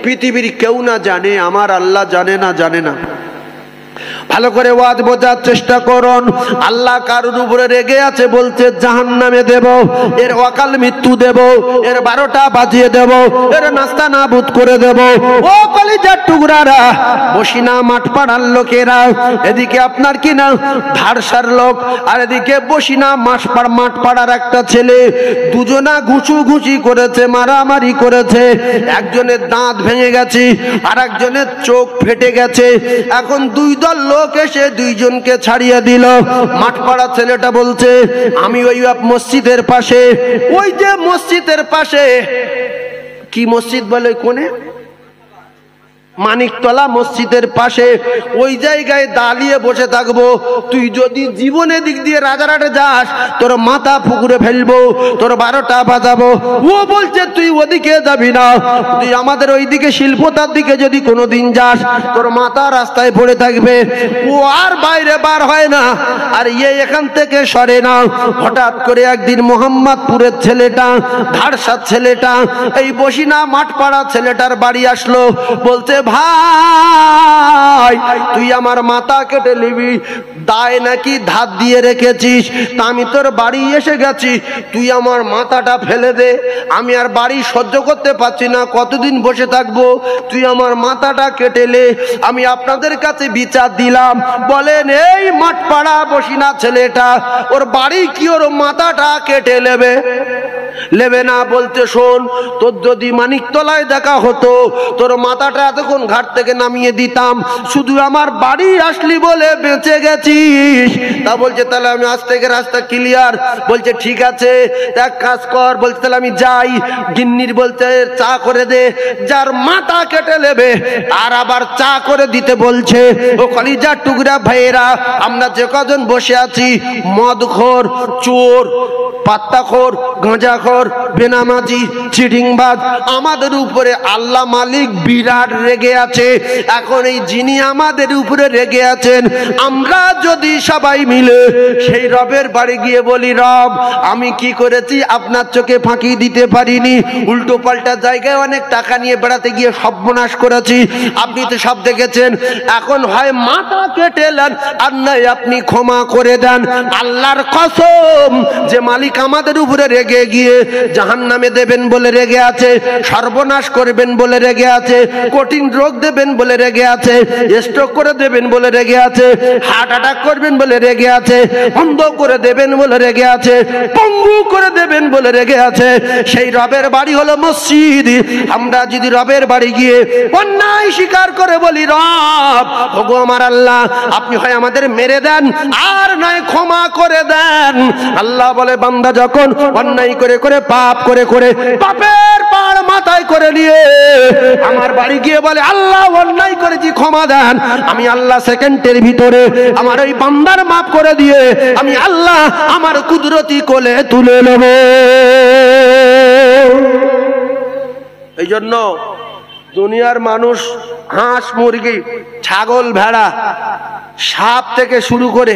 পৃথিবীর কেউ না জানে, আমার আল্লাহ জানে না, জানে না। ভালো করে ওয়াজ বোঝার চেষ্টা করুন। আল্লাহ কারোর উপরে রেগে আছে, বলছে জাহান্নামে দেব, এর অকাল মৃত্যু দেব, এর 12টা বাজিয়ে দেব, এর নাস্তা নাবুদ করে দেব। ও কলিজার টুকরারা, বসিনা মাঠ পাড়ার লোকেরা, এদিকে আপনার কি না ধারসার লোক, আর এদিকে বসিনা মাঠ পাড়ার একটা ছেলে, দুজনা ঘুষি করেছে, মারামারি করেছে। একজনের দাঁত ভেঙে গেছে, আর একজনের চোখ ফেটে গেছে। এখন দুই দল লোক এসে দুইজনকে ছাড়িয়ে দিল। মাঠপাড়া ছেলেটা বলছে, আমি ওই মসজিদের পাশে, ওই যে মসজিদের পাশে, কি মসজিদ বলে কোনে, মানিকতলা মসজিদের পাশে, ওই জায়গায় দাঁড়িয়ে বসে থাকবো। তুই যদি জীবনের দিক দিয়ে রাজারহাটে যাস, তোর মাথা পুকুরে ফেলবো, তোর 12টা বাজাবো। ও বলছে তুই ওদিকে যাবি না, তুই আমাদের ওইদিকে শিল্পতার দিকে যদি কোনোদিন যাস, তোর মাথা রাস্তায় পড়ে থাকবে। ও আর বাইরে বার হয় না, আর এখান থেকে সরে না। হঠাৎ করে একদিন মোহাম্মদপুরের ছেলেটা, ধারসার ছেলেটা, এই বসিনা মাঠপাড়া ছেলেটার বাড়ি আসলো। বলছে, ভাই তুই আমার মাথা কেটে নিবি, দায় নাকি ধার দিয়ে রেখেছিস, তা আমি তোর বাড়ি এসে গেছি, তুই আমার মাথাটা ফেলে দে, আমি আর বাড়ি সহ্য করতে পারছি না, কতদিন বসে থাকবো, তুই আমার মাথাটা কেটে নে। আমি আপনাদের কাছে বিচার দিলাম, বলেন এই মাঠপাড়া বসিনা ছেলেটা, ওর বাড়ি কি ওর মাথাটা কেটে নেবে? লেবে না। বলতে শোন, তোর যদি মানিকতলায় দেখা হতো, তোর মাথাটা এতক্ষণ ঘাট থেকে নামিয়ে দিতাম, শুধু আমার বাড়ি আসলি বলে বেঁচে গেছিস। তা বলছে তাহলে আমি আজ থেকে রাস্তা ক্লিয়ার। বলছে ঠিক আছে, এক কাজ কর। বলছে তাহলে আমি যাই। গিন্নির বলছে চা করে দে, যার মাথা কেটে নেবে আর আবার চা করে দিতে বলছে। ও কলিজার টুকরা ভাইয়েরা, আমরা যে কজন বসে আছি, মদখোর, চোর, পাত্তাখোর, গাঁজাখোর, বেনামাজি, চিটিংবাজ, আমাদের উপরে আল্লাহ মালিক বিরাট রেগে আছে। এখন এই যিনি আমাদের উপরে রেগে আছেন, আমরা যদি সবাই মিলে সেই রবের বাড়ি গিয়ে বলি, রব আমি কি করেছি আপনার চোখে ফাঁকি দিতে পারিনি, উল্টো পাল্টা জায়গায় অনেক টাকা নিয়ে বেড়াতে গিয়ে সর্বনাশ করেছি, আপনি তো সব দেখেছেন, এখন হয় মাথা কেটে নেন আর নাই আপনি ক্ষমা করে দেন। আল্লাহর কসম, যে মালিক আমাদের উপরে রেগে গিয়ে জাহান্নামে দেবেন বলে রেগে আছে, সর্বনাশ করবেন বলে রেগে আছে, কঠিন রোগ দেবেন বলে রেগে আছে, স্ট্রোক করে দেবেন বলে রেগে আছে, হার্ট অ্যাটাক করবেন বলে রেগে আছে, অন্ধ করে দেবেন বলে রেগে আছে, পঙ্গু করে দেবেন বলে রেগে আছে, সেই রবের বাড়ি হলো মসজিদ। আমরা যদি রবের বাড়ি গিয়ে অন্যায় স্বীকার করে বলি, রব ওগো আমার আল্লাহ, আপনি হয় আমাদের মেরে দেন আর নয় ক্ষমা করে দেন। আল্লাহ বলে, বান্দা যখন অন্যায় করে করে পাপ করে করে পাপের পাড় মাথায় করে নিয়ে আমার বাড়ি গিয়ে বলে, আল্লাহ অন্যায় করেছি ক্ষমা দেন, আমি আল্লাহ সেকেন্ডের ভিতরে আমার ওই বান্দার মাফ করে দিয়ে আমি আল্লাহ আমার কুদরতি কোলে তুলে নেব। এই জন্য দুনিয়ার মানুষ হাঁস, মুরগি, ছাগল, ভেড়া, সাপ থেকে শুরু করে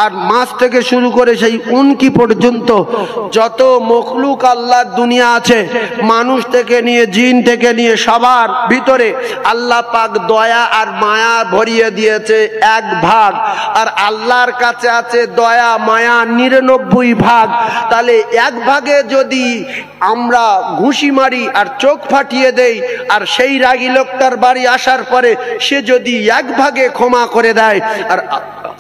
আর মাছ থেকে শুরু করে সেই উনকি পর্যন্ত যত মখলুক আল্লাহর দুনিয়া আছে, মানুষ থেকে নিয়ে জিন থেকে নিয়ে সবার ভিতরে আল্লাহ পাক দয়া আর মায়া ভরিয়ে দিয়েছে 1 ভাগ, আর আল্লাহর কাছে আছে দয়া মায়া 99 ভাগ। তাহলে 1 ভাগে যদি আমরা ঘুষি মারি আর চোখ ফাটিয়ে দেই, আর সেই রাগী লোকটার বাড়ি আসার পরে সে যদি 1 ভাগে ক্ষমা করে দেয়, আর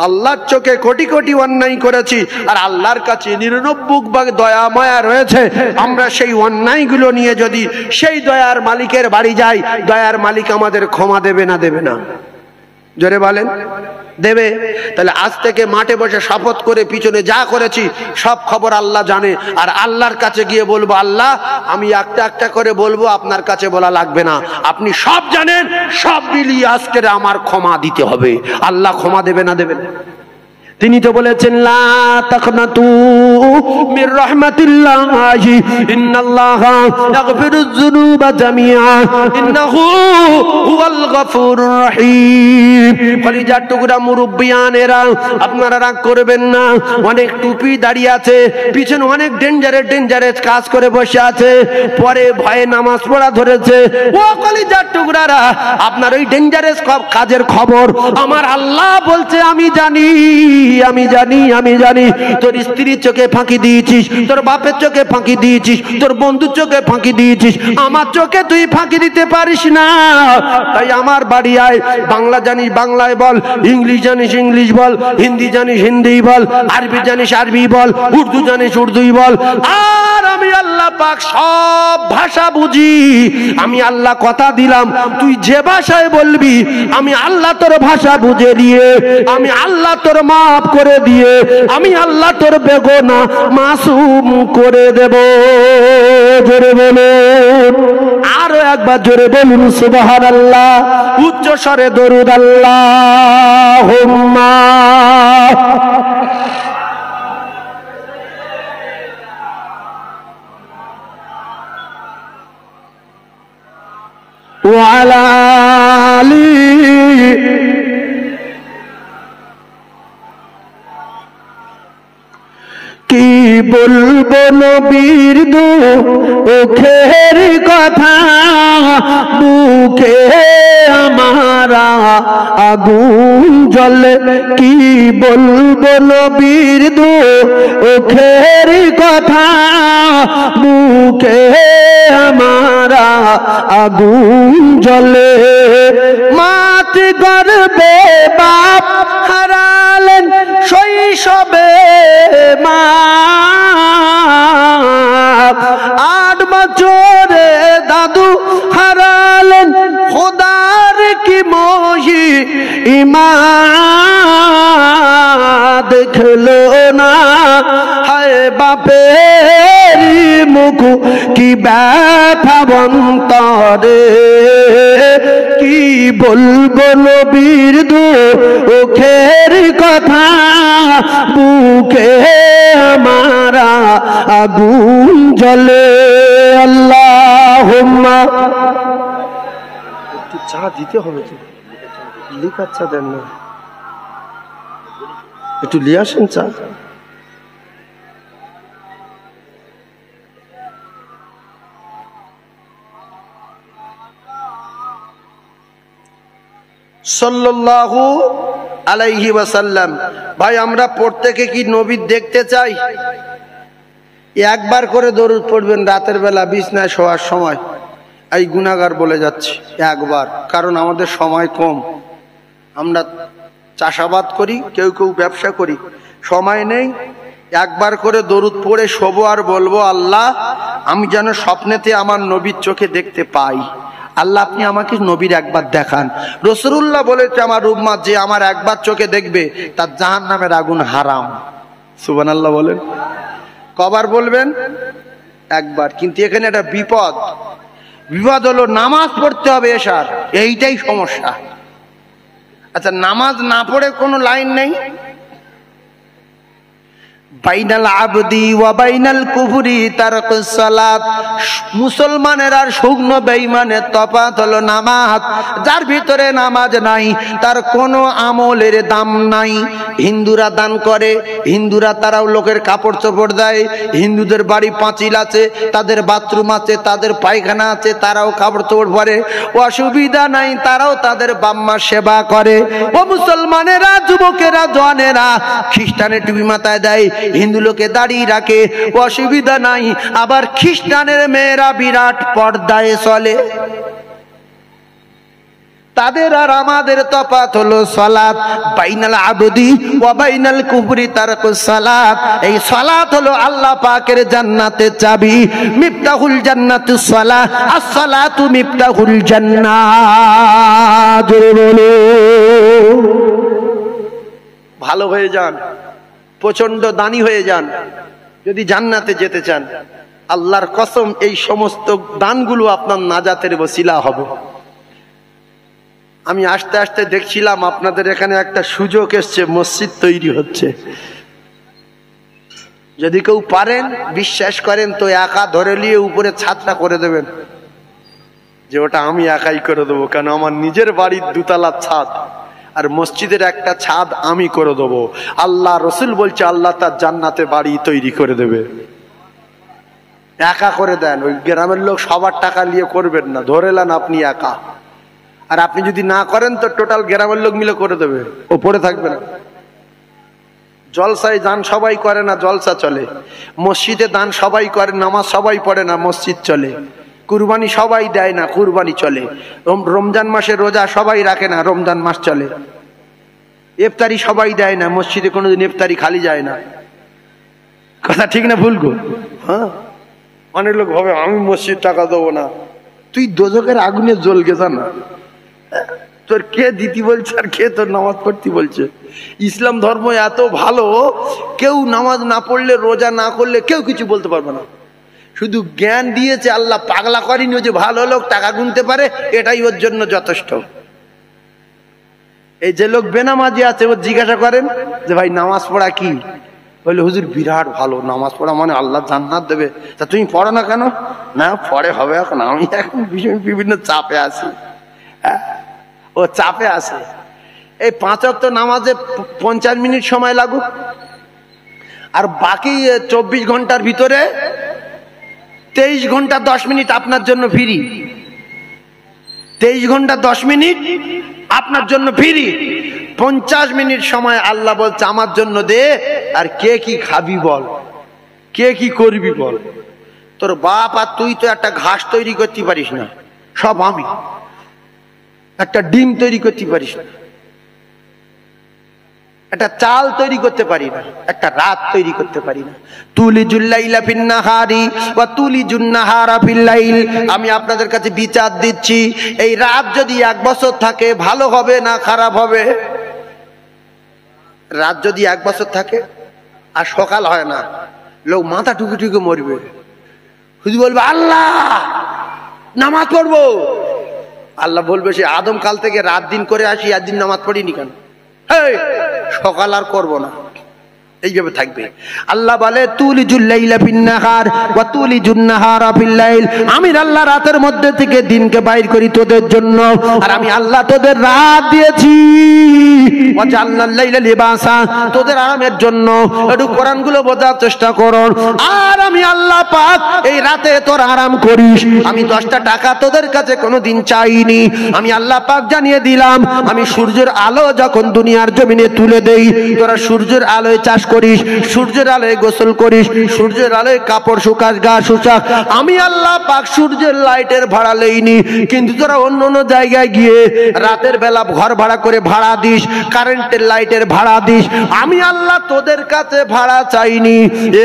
আল্লাহর চোখে কোটি কোটি অন্যায় করেছি আর আল্লাহর কাছে 99 ভাগ দয়া মায়া রয়েছে, আমরা সেই অন্যায়গুলো নিয়ে যদি সেই দয়ার মালিকের বাড়ি যাই, দয়ার মালিক আমাদের ক্ষমা দেবে না? দেবে না? জোরে বলেন, দেবে। তাহলে আজ থেকে মাঠে বসে শপথ করে পিছনে যা করেছি সব খবর আল্লাহ জানে, আর আল্লাহর কাছে গিয়ে বলবো, আল্লাহ আমি একটা একটা করে বলবো, আপনার কাছে বলা লাগবে না, আপনি সব জানেন, সব মিলিয়ে আজকে আমার ক্ষমা দিতে হবে। আল্লাহ ক্ষমা দেবে না? দেবে না? তিনি তো বলেছেন লা তাকনাতু মির রাহমাতিল্লাহি ইন্নাল্লাহা ইয়াগফিরুয যুনুবা জামিআ ইন্নাহু হুয়াল গফুরুর রহিম। কলিজার টুকরা মুরব্বিয়ানেরা, আপনারা রাগ করবেন না। অনেক টুপি দাঁড়িয়ে আছে, পিছনে অনেক ডেঞ্জারেস কাজ করে বসে আছে, পরে ভয়ে নামাজ পড়া ধরেছে। ও কলিজার টুকরারা, আপনার ওই ডেঞ্জারাস কাজের খবর আমার আল্লাহ বলছে আমি জানি। তোর স্ত্রীর চোখে ফাঁকি দিয়েছিস, তোর বাপের চোখে ফাঁকি দিয়েছিস, তোর বন্ধুর চোখে ফাঁকি দিয়েছিস, আমার চোখে তুই ফাঁকি দিতে পারিস না। তাই আমার বাড়ি আয়। বাংলা জানিস বাংলায় বল, ইংলিশ জানিস ইংলিশ বল, হিন্দি জানিস হিন্দি বল, আরবি জানিস আরবি বল, উর্দু জানিস উর্দুই বল। আর আমি আল্লাহ পাক সব ভাষা বুঝি। আমি আল্লাহ কথা দিলাম, তুই যে ভাষায় বলবি আমি আল্লাহ তোর ভাষা বুঝে দিয়ে, আমি আল্লাহ তোর মাফ করে দিয়ে, আমি আল্লাহ তোর বেগুনাহ মাসুম করে দেব। জোরে বলুন, আরো একবার জোরে বলুন সুবহানাল্লাহ। উচ্চ স্বরে দরুদ আল্লাহুম্মা ওয়া আলা আলিহি কি বলবো নবীর দুঃখের কথা, বুকে আমার আগুন জ্বলে। কি বলবো নবীর দুঃখের কথা, বুকে আমার আগুন জ্বলে। মাত গর্বে বাপ হারালেন শৈশবে, মা 8 বছরে দাদু হারালেন, খোদার কি মহি ইমা দেখলো না। হায় বাপের মুখ কি ব্যথা বন্তরে, কি বলবো নবীর দুঃখের কথা, বুকে আমার আগুন জ্বলে। আল্লাহুম্মা একটু চা দিতে হবে তো, লিকার চা দেন না, একটু নিয়ে আসেন চা। সাল্লাল্লাহু আলাইহি ওয়াসাল্লাম। ভাই আমরা প্রত্যেকে কি নবী দেখতে চাই? একবার করে দরুদ পড়বেন রাতের বেলা বিছনায় শোয়ার সময়। এই গুনাহগার বলে যাচ্ছে একবার, কারণ আমাদের সময় কম। আমরা চাষাবাদ করি, কেউ কেউ ব্যবসা করি, সময় নেই। একবার করে দরুদ পড়ে শোবো আর বলবো আল্লাহ আমি যেন স্বপ্নেতে আমার নবীর চোখে দেখতে পাই। আল্লাহ আপনি আমাকে নবীর একবার দেখান। রাসূলুল্লাহ বলেছে আমার উম্মত যে আমার একবার চোখে দেখবে তার জাহান্নামের আগুন হারাম। সুবহানাল্লাহ বলেন। কবার বলবেন? একবার। কিন্তু এখানে একটা বিপদ হলো নামাজ পড়তে হবে এশার, এইটাই সমস্যা। আচ্ছা নামাজ না পড়ে কোনো লাইন নেই? বাইনাল আবদি ওয়া বাইনাল কুফরি তারকুস সালাত। মুসলমানের আর শুকনো বেঈমানের তফাৎ হলো নামাজ। যার ভিতরে নামাজ নাই তার কোনো আমলের দাম নাই। হিন্দুরা দান করে, হিন্দুরা তারাও লোকের কাপড় চোপড় দেয়, হিন্দুদের বাড়ি পাঁচিল আছে, তাদের বাথরুম আছে, তাদের পায়খানা আছে, তারাও কাপড় চোপড় পরে, অসুবিধা নাই, তারাও তাদের বাম্মা সেবা করে। ও মুসলমানেরা, যুবকেরা, জওয়ানেরা, খ্রিস্টানের টুপি মাথায় দেয়, হিন্দু লোকে দাড়ি রাখে, অসুবিধা নাই। আবার খ্রিস্টানের মেয়েরা বিরাট পর্দায় চলে। তাদের আর আমাদের তফাৎ হলো সালাত। বাইনাল আবদি ওয়া বাইনাল কুফরি তারকুস সালাত। এই সালাত হলো আল্লাহ পাকের জান্নাতের চাবি। মিফতাহুল জান্নাতুস সালাহ, আস-সালাতু মিফতাহুল জান্নাহ। জোরে বলো। ভালো হয়ে যান, প্রচন্ড দানি হয়ে যান যদি জান্নাতে যেতে চান। আল্লাহর কসম এই সমস্ত দানগুলো আপনার নাজাতের ওসিলা হবে। আমি আস্তে আস্তে দেখছিলাম আপনাদের এখানে একটা সুযোগ এসছে, মসজিদ তৈরি হচ্ছে। যদি কেউ পারেন, বিশ্বাস করেন তো একা ধরে নিয়ে উপরে ছাদটা করে দেবেন, যে ওটা আমি একাই করে দেবো। কেন, আমার নিজের বাড়ির দুতলার ছাদ, আর মসজিদের একটা ছাদ আমি করে দেবো। আল্লাহ রসুল বলছে আল্লাহ তার জান্নাতে বাড়ি তৈরি করে দেবে। একা করে দেন, ওই গ্রামের লোক সবার টাকা নিয়ে করবেন না, ধরে নেন আপনি একা। আর আপনি যদি না করেন তো টোটাল গ্রামের লোক মিলে করে দেবে, ও পড়ে থাকবে না। জলসায় দান সবাই করে না, জলসা চলে। মসজিদে দান সবাই করে, নামাজ সবাই পড়ে না, মসজিদ চলে। কুরবানি সবাই দেয় না, কুরবানি চলে। রমজান মাসে রোজা সবাই রাখে না, রমজান মাস চলে। ইফতারি সবাই দেয় না, মসজিদে কোনোদিন ইফতারি খালি যায় না। কথা ঠিক না ভুল গো? হ্যাঁ, অনেক লোক ভাবে আমি মসজিদ টাকা দেবো না। তুই দোজখের আগুনে জ্বল গেছা না, তোর কে দিতি বলছে আর কে তোর নামাজ পড়তে বলছে? ইসলাম ধর্ম এত ভালো, কেউ নামাজ না পড়লে, রোজা না করলে কেউ কিছু বলতে পারবে না। শুধু জ্ঞান দিয়েছে আল্লাহ, পাগলা করেনি। যে ভালো লোক টাকা গুনতে পারে, এটাই ওর জন্য যথেষ্ট। এই যে লোক বেনামাজি আছে, ও জিজ্ঞাসা করেন যে ভাই নামাজ পড়া কি? বলে হুজুর বিরাট ভালো, নামাজ পড়া মানে আল্লাহ জান্নাত দেবে। তা তুমি পড়ো না কেন? না পরে হবে, এখন আমি এখন বিভিন্ন চাপে আছি। ও চাপে আছে। এই 5 ওয়াক্ত নামাজে 50 মিনিট সময় লাগুক, আর বাকি 24 ঘন্টার ভিতরে 23 ঘন্টা 10 মিনিট আপনার জন্য ফ্রি। 23 ঘন্টা 10 মিনিট আপনার জন্য ফ্রি। 50 মিনিট সময় আল্লাহ বলছে আমার জন্য দে, আর কে কি খাবি বল, কে কি করবি বল। তোর বাপ আর তুই তো একটা ঘাস তৈরি করতে পারিস না, সব আমি। একটা ডিম তৈরি করতে পারিস না, একটা চাল তৈরি করতে পারি না, একটা রাত তৈরি করতে পারি না। তুলিজুল লাইলা ফিন নাহারি ওয়া তুলিজুন নাহারা ফিল লাইল। আমি আপনাদের কাছে বিচার দিচ্ছি, এই রাত যদি 1 বছর থাকে ভালো হবে না খারাপ হবে? রাত যদি 1 বছর থাকে আর সকাল হয় না, লোক মাথা টুকে টুকে মরবে। শুধু বলবে আল্লাহ নামাজ পড়বো। আল্লাহ বলবে সে আদম কাল থেকে রাত দিন করে আসি, একদিন নামাজ পড়িনি কেন? সকাল আর করবো না, এইভাবে থাকবে। আল্লাহ বলে তুলিজুল লাইলা ফিন নাহার ওয়া তুলিজুন নাহারা ফিল লাইল। আমি আল্লাহ রাতের মধ্যে থেকে দিনকে বাইর করি তোদের জন্য, আর আমি আল্লাহ তোদের রাত দিয়েছি। ওয়া জাআলনাল লাইলা লিবাসা, তোদের আরামের জন্য। একটু কোরআনগুলো বোঝার চেষ্টা করো। আর আমি আল্লাহ পাক এই রাতে তোর আরাম করিস। আমি 10টা টাকা তোদের কাছে কোনোদিন চাইনি। আমি আল্লাহ পাক জানিয়ে দিলাম, আমি সূর্যের আলো যখন দুনিয়ার জমিনে তুলে দেই, তোরা সূর্যের আলোয় চাষ করিস, সূর্যের আলোয় গোসল করিস, সূর্যের আলোয় কাপড় শুকাস, গা শুকাস। আমি আল্লাহ পাক সূর্যের লাইটের ভাড়া লইনি, কিন্তু তোরা অন্য অন্য জায়গায় গিয়ে রাতের বেলা ঘর ভাড়া করে ভাড়া দিস, কারেন্টের লাইটের ভাড়া দিস। আমি আল্লাহ তোদের কাছে ভাড়া চাইনি।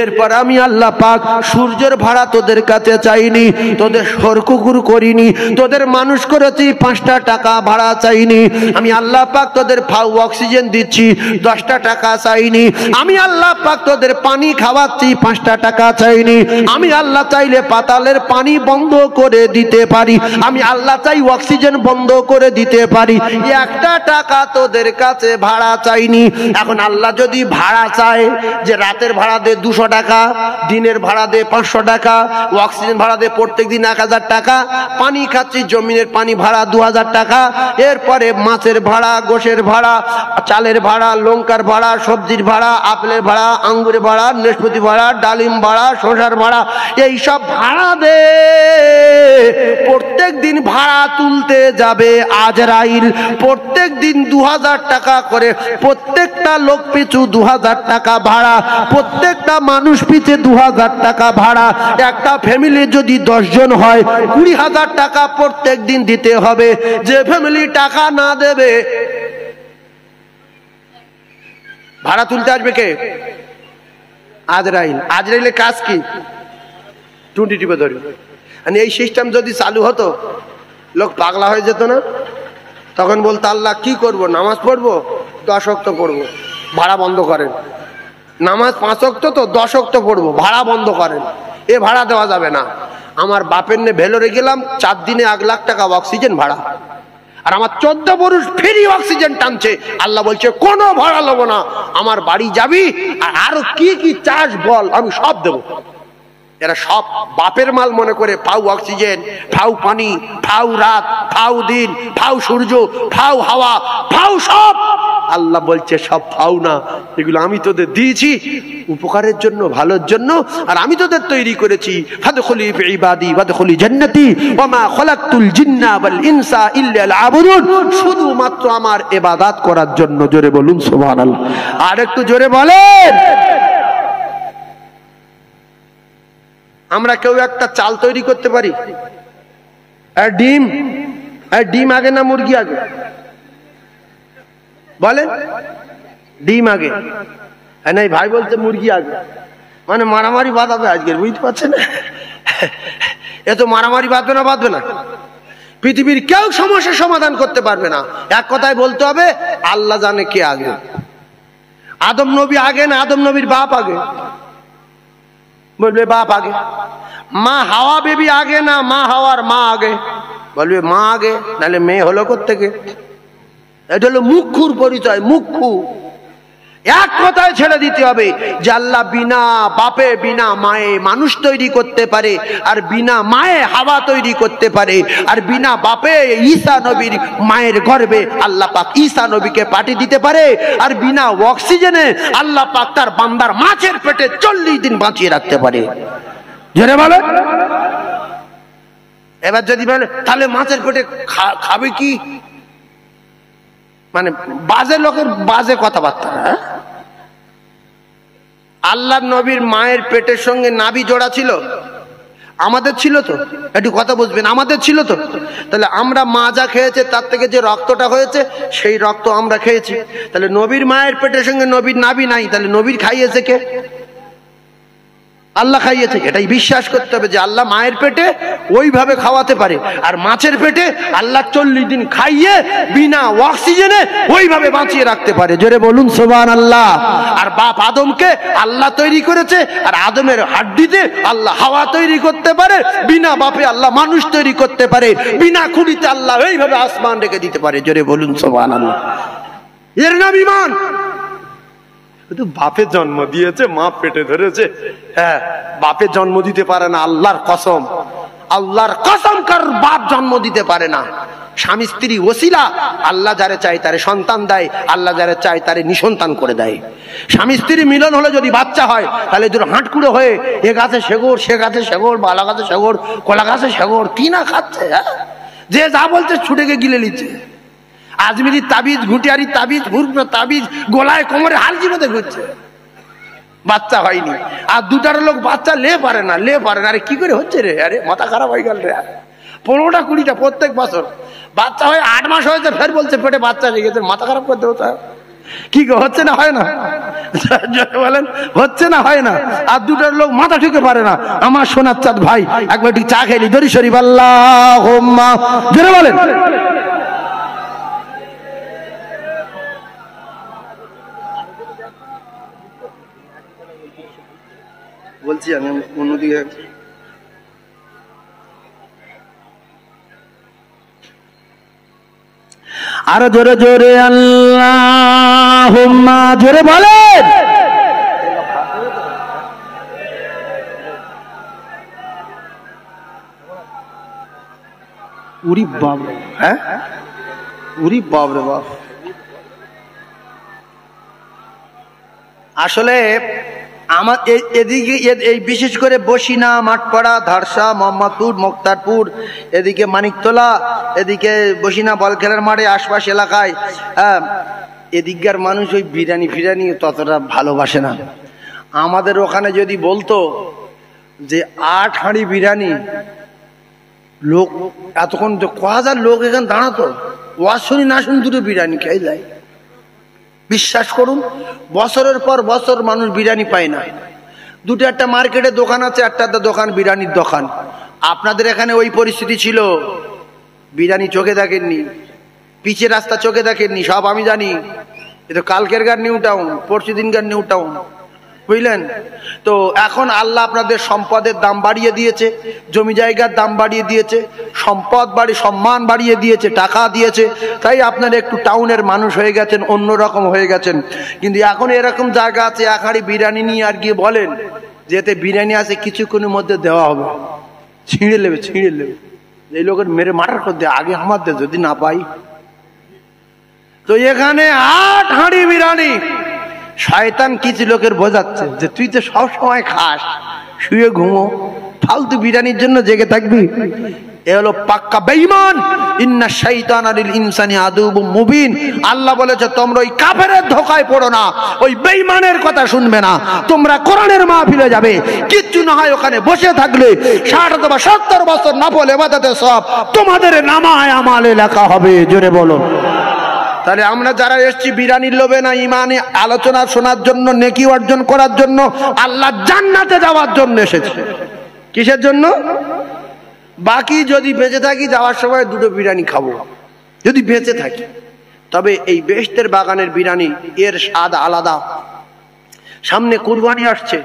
এরপর আমি আল্লাহ পাক সূর্যের ভাড়া তোদের কাছে চাইনি, তোদের সরকুকুর করিনি, তোদের মানুষ করেছি 5টা টাকা ভাড়া চাইনি। আমি আল্লাহ পাক তোদের অক্সিজেন দিচ্ছি, 10টা টাকা চাইনি। আমি আল্লাহ পাক তোদের পানি খাওয়াচ্ছি, 5টা টাকা চাইনি। আমি আল্লাহ চাইলে পাতালের পানি বন্ধ করে দিতে পারি, আমি আল্লাহ চাই অক্সিজেন বন্ধ করে দিতে পারি। 1টা টাকা তোদের কাছে ভাড়া চাইনি। এখন আল্লাহ যদি ভাড়া চায় যে রাতের ভাড়া দে 200 টাকা, দিনের ভাড়া দে 500 টাকা, অক্সিজেন ভাড়া দে প্রত্যেক দিন 1000 টাকা, পানি খাচ্ছি জমিনের পানি ভাড়া 2000 টাকা, এরপরে মাছের ভাড়া, গোশের ভাড়া, চালের ভাড়া, লঙ্কার ভাড়া, সবজির ভাড়া, আপেলের ভাড়া, আঙ্গুরের ভাড়া, নাশপাতি ভাড়া, ডালিম ভাড়া, শসার ভাড়া, এই সব ভাড়া দে। প্রত্যেক দিন ভাড়া তুলতে যাবে আজরাইল, প্রত্যেক দিন 2000 টাকা করে, প্রত্যেকটা লোক পিছু 2000 টাকা ভাড়া, প্রত্যেকটা মানুষ পিছু 2000 টাকা ভাড়া। একটা ফ্যামিলি যদি 10 জন হয় 20,000 টাকা প্রত্যেক দিন দিতে হবে। যে ফ্যামিলি টাকা না দেবে, ভাড়া তুলতে আসবে কে? আজরাইল। আজরাইলের কাজ কি? টুটি টিপে ধরি। এই সিস্টেম যদি চালু হতো, লোক পাগলা হয়ে যেত না? তখন বলতো আল্লাহ কি করব, নামাজ পড়বো, 10 ওয়াক্ত পড়বো, ভাড়া বন্ধ করেন। নামাজ 5 ওয়াক্ত তো 10 ওয়াক্ত পড়বো, ভাড়া বন্ধ করেন। এ ভাড়া দেওয়া যাবে না। আমার বাপের নে ভেলোরে গেলাম, 4 দিনে 1 লাখ টাকা অক্সিজেন ভাড়া। আর আমার 14 পুরুষ ফ্রি অক্সিজেন টানছে। আল্লাহ বলছে কোনো ভাড়া নেবো না, আমার বাড়ি যাবি আর আরো কি কি চাস বল, আমি সব দেবো। এরা সব বাপের মাল মনে করে ফাউ অক্সিজেন, ফাউ পানি, ফাউ রাত, ফাউ দিন, ফাউ সূর্য, ফাউ হাওয়া, ফাউ সব। আল্লাহ বলছে সব ফাউ না, এগুলো আমি তোদের দিয়েছি উপকারের জন্য, ভালোর জন্য। আর আমি তোদের তৈরি করেছি ফাদখুলি ফি ইবাদি ওয়াদখুলি জান্নাতি ওয়া মা খালাকতুল জিন্না ওয়াল ইনসা ইল্লা লিয়াবুদুন, শুধুমাত্র আমার ইবাদত করার জন্য। জোরে বলুন সুবহানাল্লাহ। আর একটু জোরে বলেন। আমরা কেউ একটা চাল তৈরি করতে পারি? আর ডিম আগে না মুরগি আগে? বলেন। ডিম আগে। নাই ভাই বলতে মুরগি আগে, মানে মারামারি বাঁধাবে আজকের, বুঝতে পারছেন? এ তো মারামারি বাঁধবে না, বাঁধবে না। পৃথিবীর কেউ সমস্যার সমাধান করতে পারবে না। এক কথায় বলতে হবে আল্লাহ জানে কে আগে। আদম নবী আগে না আদম নবীর বাপ আগে? বলবে বাপ আগে। মা হাওয়া বেবি আগে না মা হাওয়ার মা আগে? বলবে মা আগে, নাহলে মেয়ে হলো কোত্থেকে? এটা হলো মুখ্যুর পরিচয়, মুখ্যু। এক কথায় ছেড়ে দিতে হবে যে আল্লাহ বিনা বাপে বিনা মায়ে মানুষ তৈরি করতে পারে, আর বিনা মায়ে হাওয়া তৈরি করতে পারে, আর বিনা বাপে ঈসা নবীর মায়ের গর্ভে আল্লাহ পাক ঈসা নবীকে পাঠিয়ে দিতে পারে, আর বিনা অক্সিজেনে আল্লাহ পাক তার বান্দার মাছের পেটে 40 দিন বাঁচিয়ে রাখতে পারে। জোরে বলো। এবার যদি বলে তাহলে মাছের পেটে খাবে কি, মানে বাজে লোকের বাজে কথাবার্তা। আল্লাহ নবীর মায়ের পেটের সঙ্গে নাভি জোড়া ছিল? আমাদের ছিল তো? একটু কথা বুঝবেন, আমাদের ছিল তো। তাহলে আমরা মা যা খেয়েছে তার থেকে যে রক্তটা হয়েছে সেই রক্ত আমরা খেয়েছি। তাহলে নবীর মায়ের পেটের সঙ্গে নবীর নাভি নাই, তাহলে নবীর খাইয়েছে কে? আল্লাহ খাইয়েছে। এটাই বিশ্বাস করতে হবে যে আল্লাহ মায়ের পেটে ওইভাবে খাওয়াতে পারে, আর মাছের পেটে আল্লাহ 40 দিন খাইয়ে বিনা অক্সিজেনে ওইভাবে বাঁচিয়ে রাখতে পারে। জোরে বলুন সুবহানাল্লাহ। আর বাপ আদমকে আল্লাহ তৈরি করেছে, আর আদমের হাড্ডিতে আল্লাহ হাওয়া তৈরি করতে পারে। বিনা বাপে আল্লাহ মানুষ তৈরি করতে পারে, বিনা খুঁড়িতে আল্লাহ এইভাবে আসমান রেখে দিতে পারে। জোরে বলুন সুবহানাল্লাহ। এর নাম ঈমান। বাপে জন্ম দিয়েছে, মা পেটে ধরেছে। হ্যাঁ, বাপে জন্ম দিতে পারে না, আল্লাহর কসম, আল্লাহর কসম কার বাপ জন্ম দিতে পারে না। স্বামী স্ত্রী ওসিলা, আল্লাহ যারে চায় তারে সন্তান দেয়, আল্লাহ যারে চায় তারে নিঃসন্তান করে দেয়। স্বামী স্ত্রী মিলন হলে যদি বাচ্চা হয় তাহলে যদি হাঁটকুড়ো হয়ে এ গাছে সেগড়, সে গাছে সেগড়, বালা গাছে সেগড়, কলা গাছে সেগড়, কি না খাচ্ছে। হ্যাঁ, যে যা বলছে ছুটে গিয়ে গিলে নিচ্ছে। আজমিরি তাবিজ, ঘুটিয়ারি তাবিজ, তাবিজ গোলায় কোমরে হালজি মধ্যে ঘুরছে, বাচ্চা হয়নি। আর দুটার লোক বাচ্চা লে পারে না। আরে কি করে হচ্ছে রে? আরে মাথা খারাপ হয়ে গেল রে। 15টা 20টা প্রত্যেক বছর বাচ্চা হয়। 8 মাস হয়েছে, ফের বলছে পেটে বাচ্চা হয়ে গেছে। মাথা খারাপ করতে হতো। কি হচ্ছে না? হয় না? বলেন হচ্ছে না? হয় না? আর দুটার লোক মাথা ঠেকে পারে না। আমার সোনার চাঁদ ভাই একবার একটু চা খেলি, দরি শরীফ আল্লাহুম্মা, জোরে বলেন। বলছি আমি অন্যদিকে। আরো জোরে জোরে আল্লাহুম্মা, জোরে বলেন। উরি বাপ রে, হ্যাঁ উরি বাপ রে বাপ। আসলে আমার এদিকে এই বিশেষ করে বসিনা, মাঠপাড়া, ধারসা, মোহাম্মদপুর, মুক্তারপুর, এদিকে মানিকতলা, এদিকে বসিনা বল খেলার মাঠে আশপাশ এলাকায়, এদিককার মানুষ ওই বিরিয়ানি ফিরিয়ানি ততটা ভালোবাসে না। আমাদের ওখানে যদি বলতো যে 8 হাঁড়ি বিরিয়ানি, লোক এতক্ষণ 1000 লোক এখানে দাঁড়াতো, ওয়াজ শুনি না শুনি দুটো বিরিয়ানি খেয়ে যায়। বিশ্বাস করুন, বছরের পর বছর মানুষ বিরিয়ানি পায় না। দুটো একটা মার্কেটে দোকান আছে, একটা দোকান বিরিয়ানির দোকান। আপনাদের এখানে ওই পরিস্থিতি ছিল? বিরিয়ানি চোখে দেখেননি, পিচের রাস্তা চোখে দেখেননি, সব আমি জানি। এটা কালকের গার নিউ টাউন, পরশু দিনকার নিউ টাউন। বুঝলেন? তো এখন আল্লাহ আপনাদের সম্পদের দাম বাড়িয়ে দিয়েছে, জমি জায়গার দাম বাড়িয়ে দিয়েছে, সম্পদ সম্মান বাড়িয়ে দিয়েছে, টাকা দিয়েছে, তাই আপনারা একটু টাউনের মানুষ হয়ে গেছেন, অন্যরকম হয়ে গেছেন। কিন্তু এখন এরকম জায়গা আছে, এক হাঁড়ি বিরিয়ানি নিয়ে আর গিয়ে বলেন যেতে বিরিয়ানি আছে, কিছুক্ষণের মধ্যে দেওয়া হবে, ছিঁড়ে নেবে। এই লোকের মেরে মারার করতে আগে আমাদের যদি না পাই। তো এখানে 8 হাঁড়ি বিরিয়ানি। শয়তান কিছু লোকের বোঝাচ্ছে যে তুই তো সব সময় খাস, শুয়ে ঘুমো, ফালতু বিরিয়ানির জন্য জেগে থাকবি। এ হলো পাক্কা বেঈমান। ইন্না শাইতানা লিল ইনসানি আদুবুম মুবিন। আল্লাহ বলেছে তোমরা ওই কাফেরের ধোঁকায় পড়ো না, ওই বেঈমানের কথা শুনবে না। তোমরা কোরআনের মাহফিলে যাবে, কিচ্ছু না হয় ওখানে বসে থাকলে 60 অথবা 70 বছর নফল ইবাদতের সওয়াব তোমাদের নামায় আমালে লেখা হবে। জোরে বলো। তাহলে আমরা যারা এসেছি বিরিয়ানির লোভে না, ইমানে আলোচনা শোনার জন্য, নেকি অর্জন করার জন্য, আল্লাহ জান্নাতে যাওয়ার জন্য এসেছি। কিসের জন্য? বাকি যদি বেঁচে থাকি যাওয়ার সময় 2টো বিরিয়ানি খাবো, যদি বেঁচে থাকি। তবে এই বেহেশতের বাগানের বিরিয়ানি এর স্বাদ আলাদা। সামনে কুরবানি আসছে,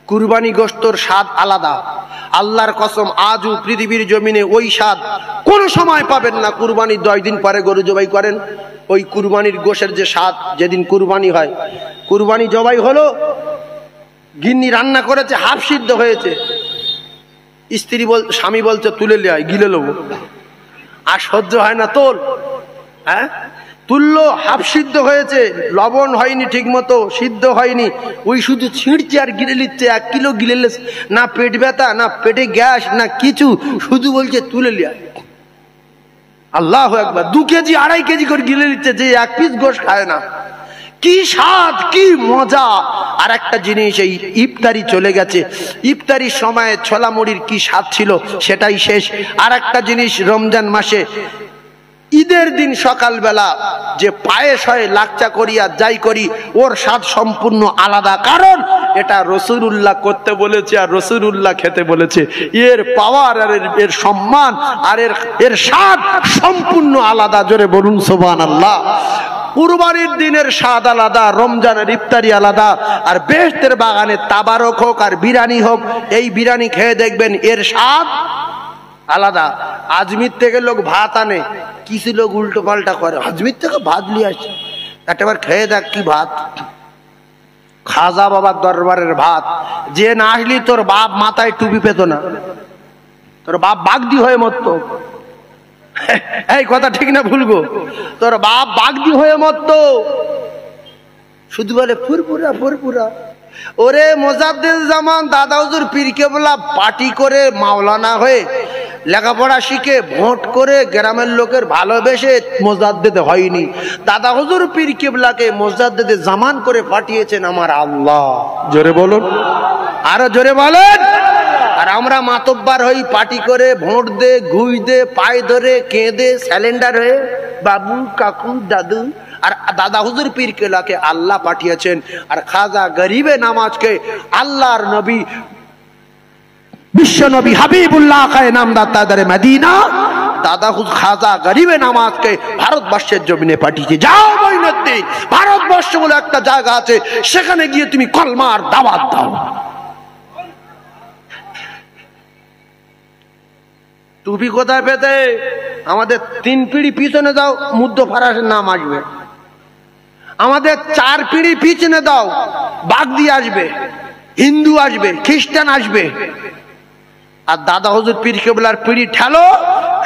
কুরবানি গোশতর স্বাদ আলাদা। আল্লাহর কসম, আজও পৃথিবীর জমিনে ওই স্বাদ কোন সময় পাবেন না। কুরবানির 10 দিন পরে গরু জবাই করেন, ওই কুরবানির গোশের যে স্বাদ, যেদিন কুরবানি হয়, কুরবানি জবাই হলো, গিন্নি রান্না করেছে, হাফ সিদ্ধ হয়েছে, স্বামী বলছে তুলে লিয়াই, গিলে নেবো, আর সহ্য হয় না, তোল। হ্যাঁ, তুললো, হাফ সিদ্ধ হয়েছে, লবণ হয়নি, ঠিক মতো সিদ্ধ হয়নি, ওই শুধু ছিঁড়ছে আর গিলে নিচ্ছে। 1 কিলো গিলে না পেট ব্যথা, না পেটে গ্যাস, না কিছু, শুধু বলছে তুলে লিয়া। আল্লাহু আকবার। 2 কেজি 2.5 কেজি করে গিলে নিচ্ছে, যে 1 পিস গোশ খায় না। কি স্বাদ, কি মজা। আর একটা জিনিস, এই ইফতারি চলে গেছে, ইফতারির সময় ছোলা মুড়ির কি স্বাদ ছিল সেটাই শেষ। আর একটা জিনিস, রমজান মাসে ঈদের দিন সকালবেলা যে পায়েস হয়, লাকচা করি আর যাই করি, ওর স্বাদ সম্পূর্ণ আলাদা। কারণ এটা রাসূলুল্লাহ করতে বলেছে আর রাসূলুল্লাহ খেতে বলেছে। এর পাওয়ার আর এর সম্মান আর এর স্বাদ সম্পূর্ণ আলাদা। জোরে বলুন সুবহানাল্লাহ। কুরবানির দিনের স্বাদ আলাদা, রমজানের ইফতারি আলাদা। আর বেহেশতের বাগানে তাবারক হোক আর বিরিয়ানি হোক, এই বিরিয়ানি খেয়ে দেখবেন এর স্বাদ আলাদা। আজমির থেকে লোক ভাত আনে, কিছু লোক উল্টো পাল্টা করে, আজমির থেকে ভাত নিয়ে আসছে, একবার খেয়ে দেখ কি ভাত। খাজা বাবার দরবারের ভাত। যে না আসলি তোর বাপ মাথায় টুপি পেত না, তোর বাপ বাগদি হয়ে মরতো। এই কথা ঠিক না ভুল গো? তোর বাপ বাগদি হয়ে মরতো। শুধু বলে ফুরফুরা ফুরফুরা। ওরে মোজাদ্দেদ জামান দাদা হুজুর পীর কেবলা পার্টি করে, মাওলানা হয়ে, লেখাপড়া শিখে, ভোট করে, গ্রামের লোকের ভালোবেসে মোজাদ্দেদ হয়নি। দাদা হুজুর পীর কেবলাকে মোজাদ্দেদে জামান করে পাঠিয়েছেন আমার আল্লাহ। জোরে বলুন, আরো জোরে বলেন। আর আমরা মাতব্বার হই, পার্টি করে, ভোট দে, ঘুষ দে, পায়ে ধরে কেঁদে স্যালেন্ডার হয়ে বাবু, কাকু, দাদু। আর দাদা হুজুর পীর কেবলাকে আল্লাহ পাঠিয়েছেন। আর খাজা গরিবে নামাজকে আল্লাহর নবী, বিশ্ব নবী হাবিবুল্লাহ খায় নামদার তাদারে মদিনা, দাদা হুজুর খাজা গরিবে নামাজকে ভারতবর্ষের জমিনে পাঠিয়েছে। যাও মঈনুদ্দিন, ভারতবর্ষ বলে একটা জায়গা আছে, সেখানে গিয়ে তুমি কলমার দাওয়াত দাও। টুপি কোথায় পেতে? আমাদের 3 পিঁড়ি পিছনে যাও, মুদ্দ ফারাসের নাম আসবে। আমাদের 4 পিঁড়ি পিছনে দাও, বাগদি আসবে, হিন্দু আসবে, খ্রিস্টান আসবে। আর দাদা হুজুর পীর কেবলার পিঁড়ি ঠেলো,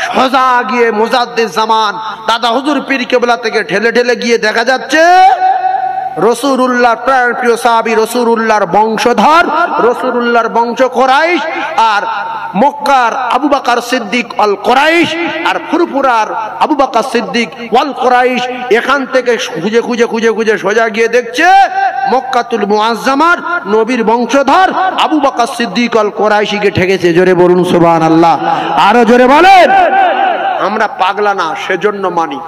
সোজা গিয়ে মোজাদ্দেদ জামান দাদা হুজুর পীর কেবলা থেকে ঠেলে ঠেলে গিয়ে দেখা যাচ্ছে রাসূলুল্লাহর প্রিয় সাহাবী, রাসূলুল্লাহর বংশধর, রাসূলুল্লাহর বংশ কুরাইশ। আর মক্কার আবু বকর সিদ্দিক আল কুরাইশ, আর ফুরফুরার আবু বকর সিদ্দিক ওয়াল কুরাইশ। এখান থেকে খুঁজে খুঁজে খুঁজে খুঁজে সোজা গিয়ে দেখছে মক্কাতুল মুআজ্জামার নবীর বংশধর আবু বকর সিদ্দিক আল কুরাইশিকে ঠেকেছে। জোরে বলুন সুবহানাল্লাহ, আরো জোরে বলেন। আমরা পাগলা না, সেজন্য মানি।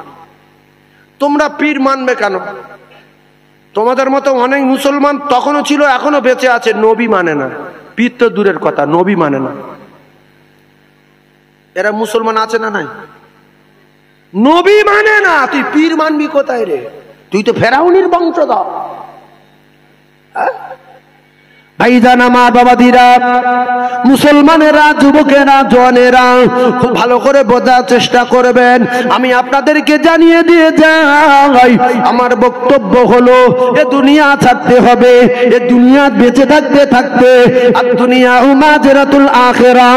তোমরা পীর মানবে কেন? তোমাদের মতো অনেক মুসলমান তখনও ছিল, এখনো বেঁচে আছে, নবী মানে না। পীর তো দূরের কথা, নবী মানে না। এরা মুসলমান আছে না নাই? নবী মানে না, তুই পীর মানবি কোথায় রে? তুই তো ফেরাউনির বংশধর। ভাইজান আমার বাবাদিরা, মুসলমানেরা, যুবকেরা, জওয়ানেরা, খুব ভালো করে বোঝার চেষ্টা করবেন। আমি আপনাদেরকে জানিয়ে দিয়ে যাই, আমার বক্তব্য হলো এ দুনিয়া ছাড়তে হবে। এ দুনিয়া বেঁচে থাকতে থাকতে আর দুনিয়া উমাজরাতুল আখিরা,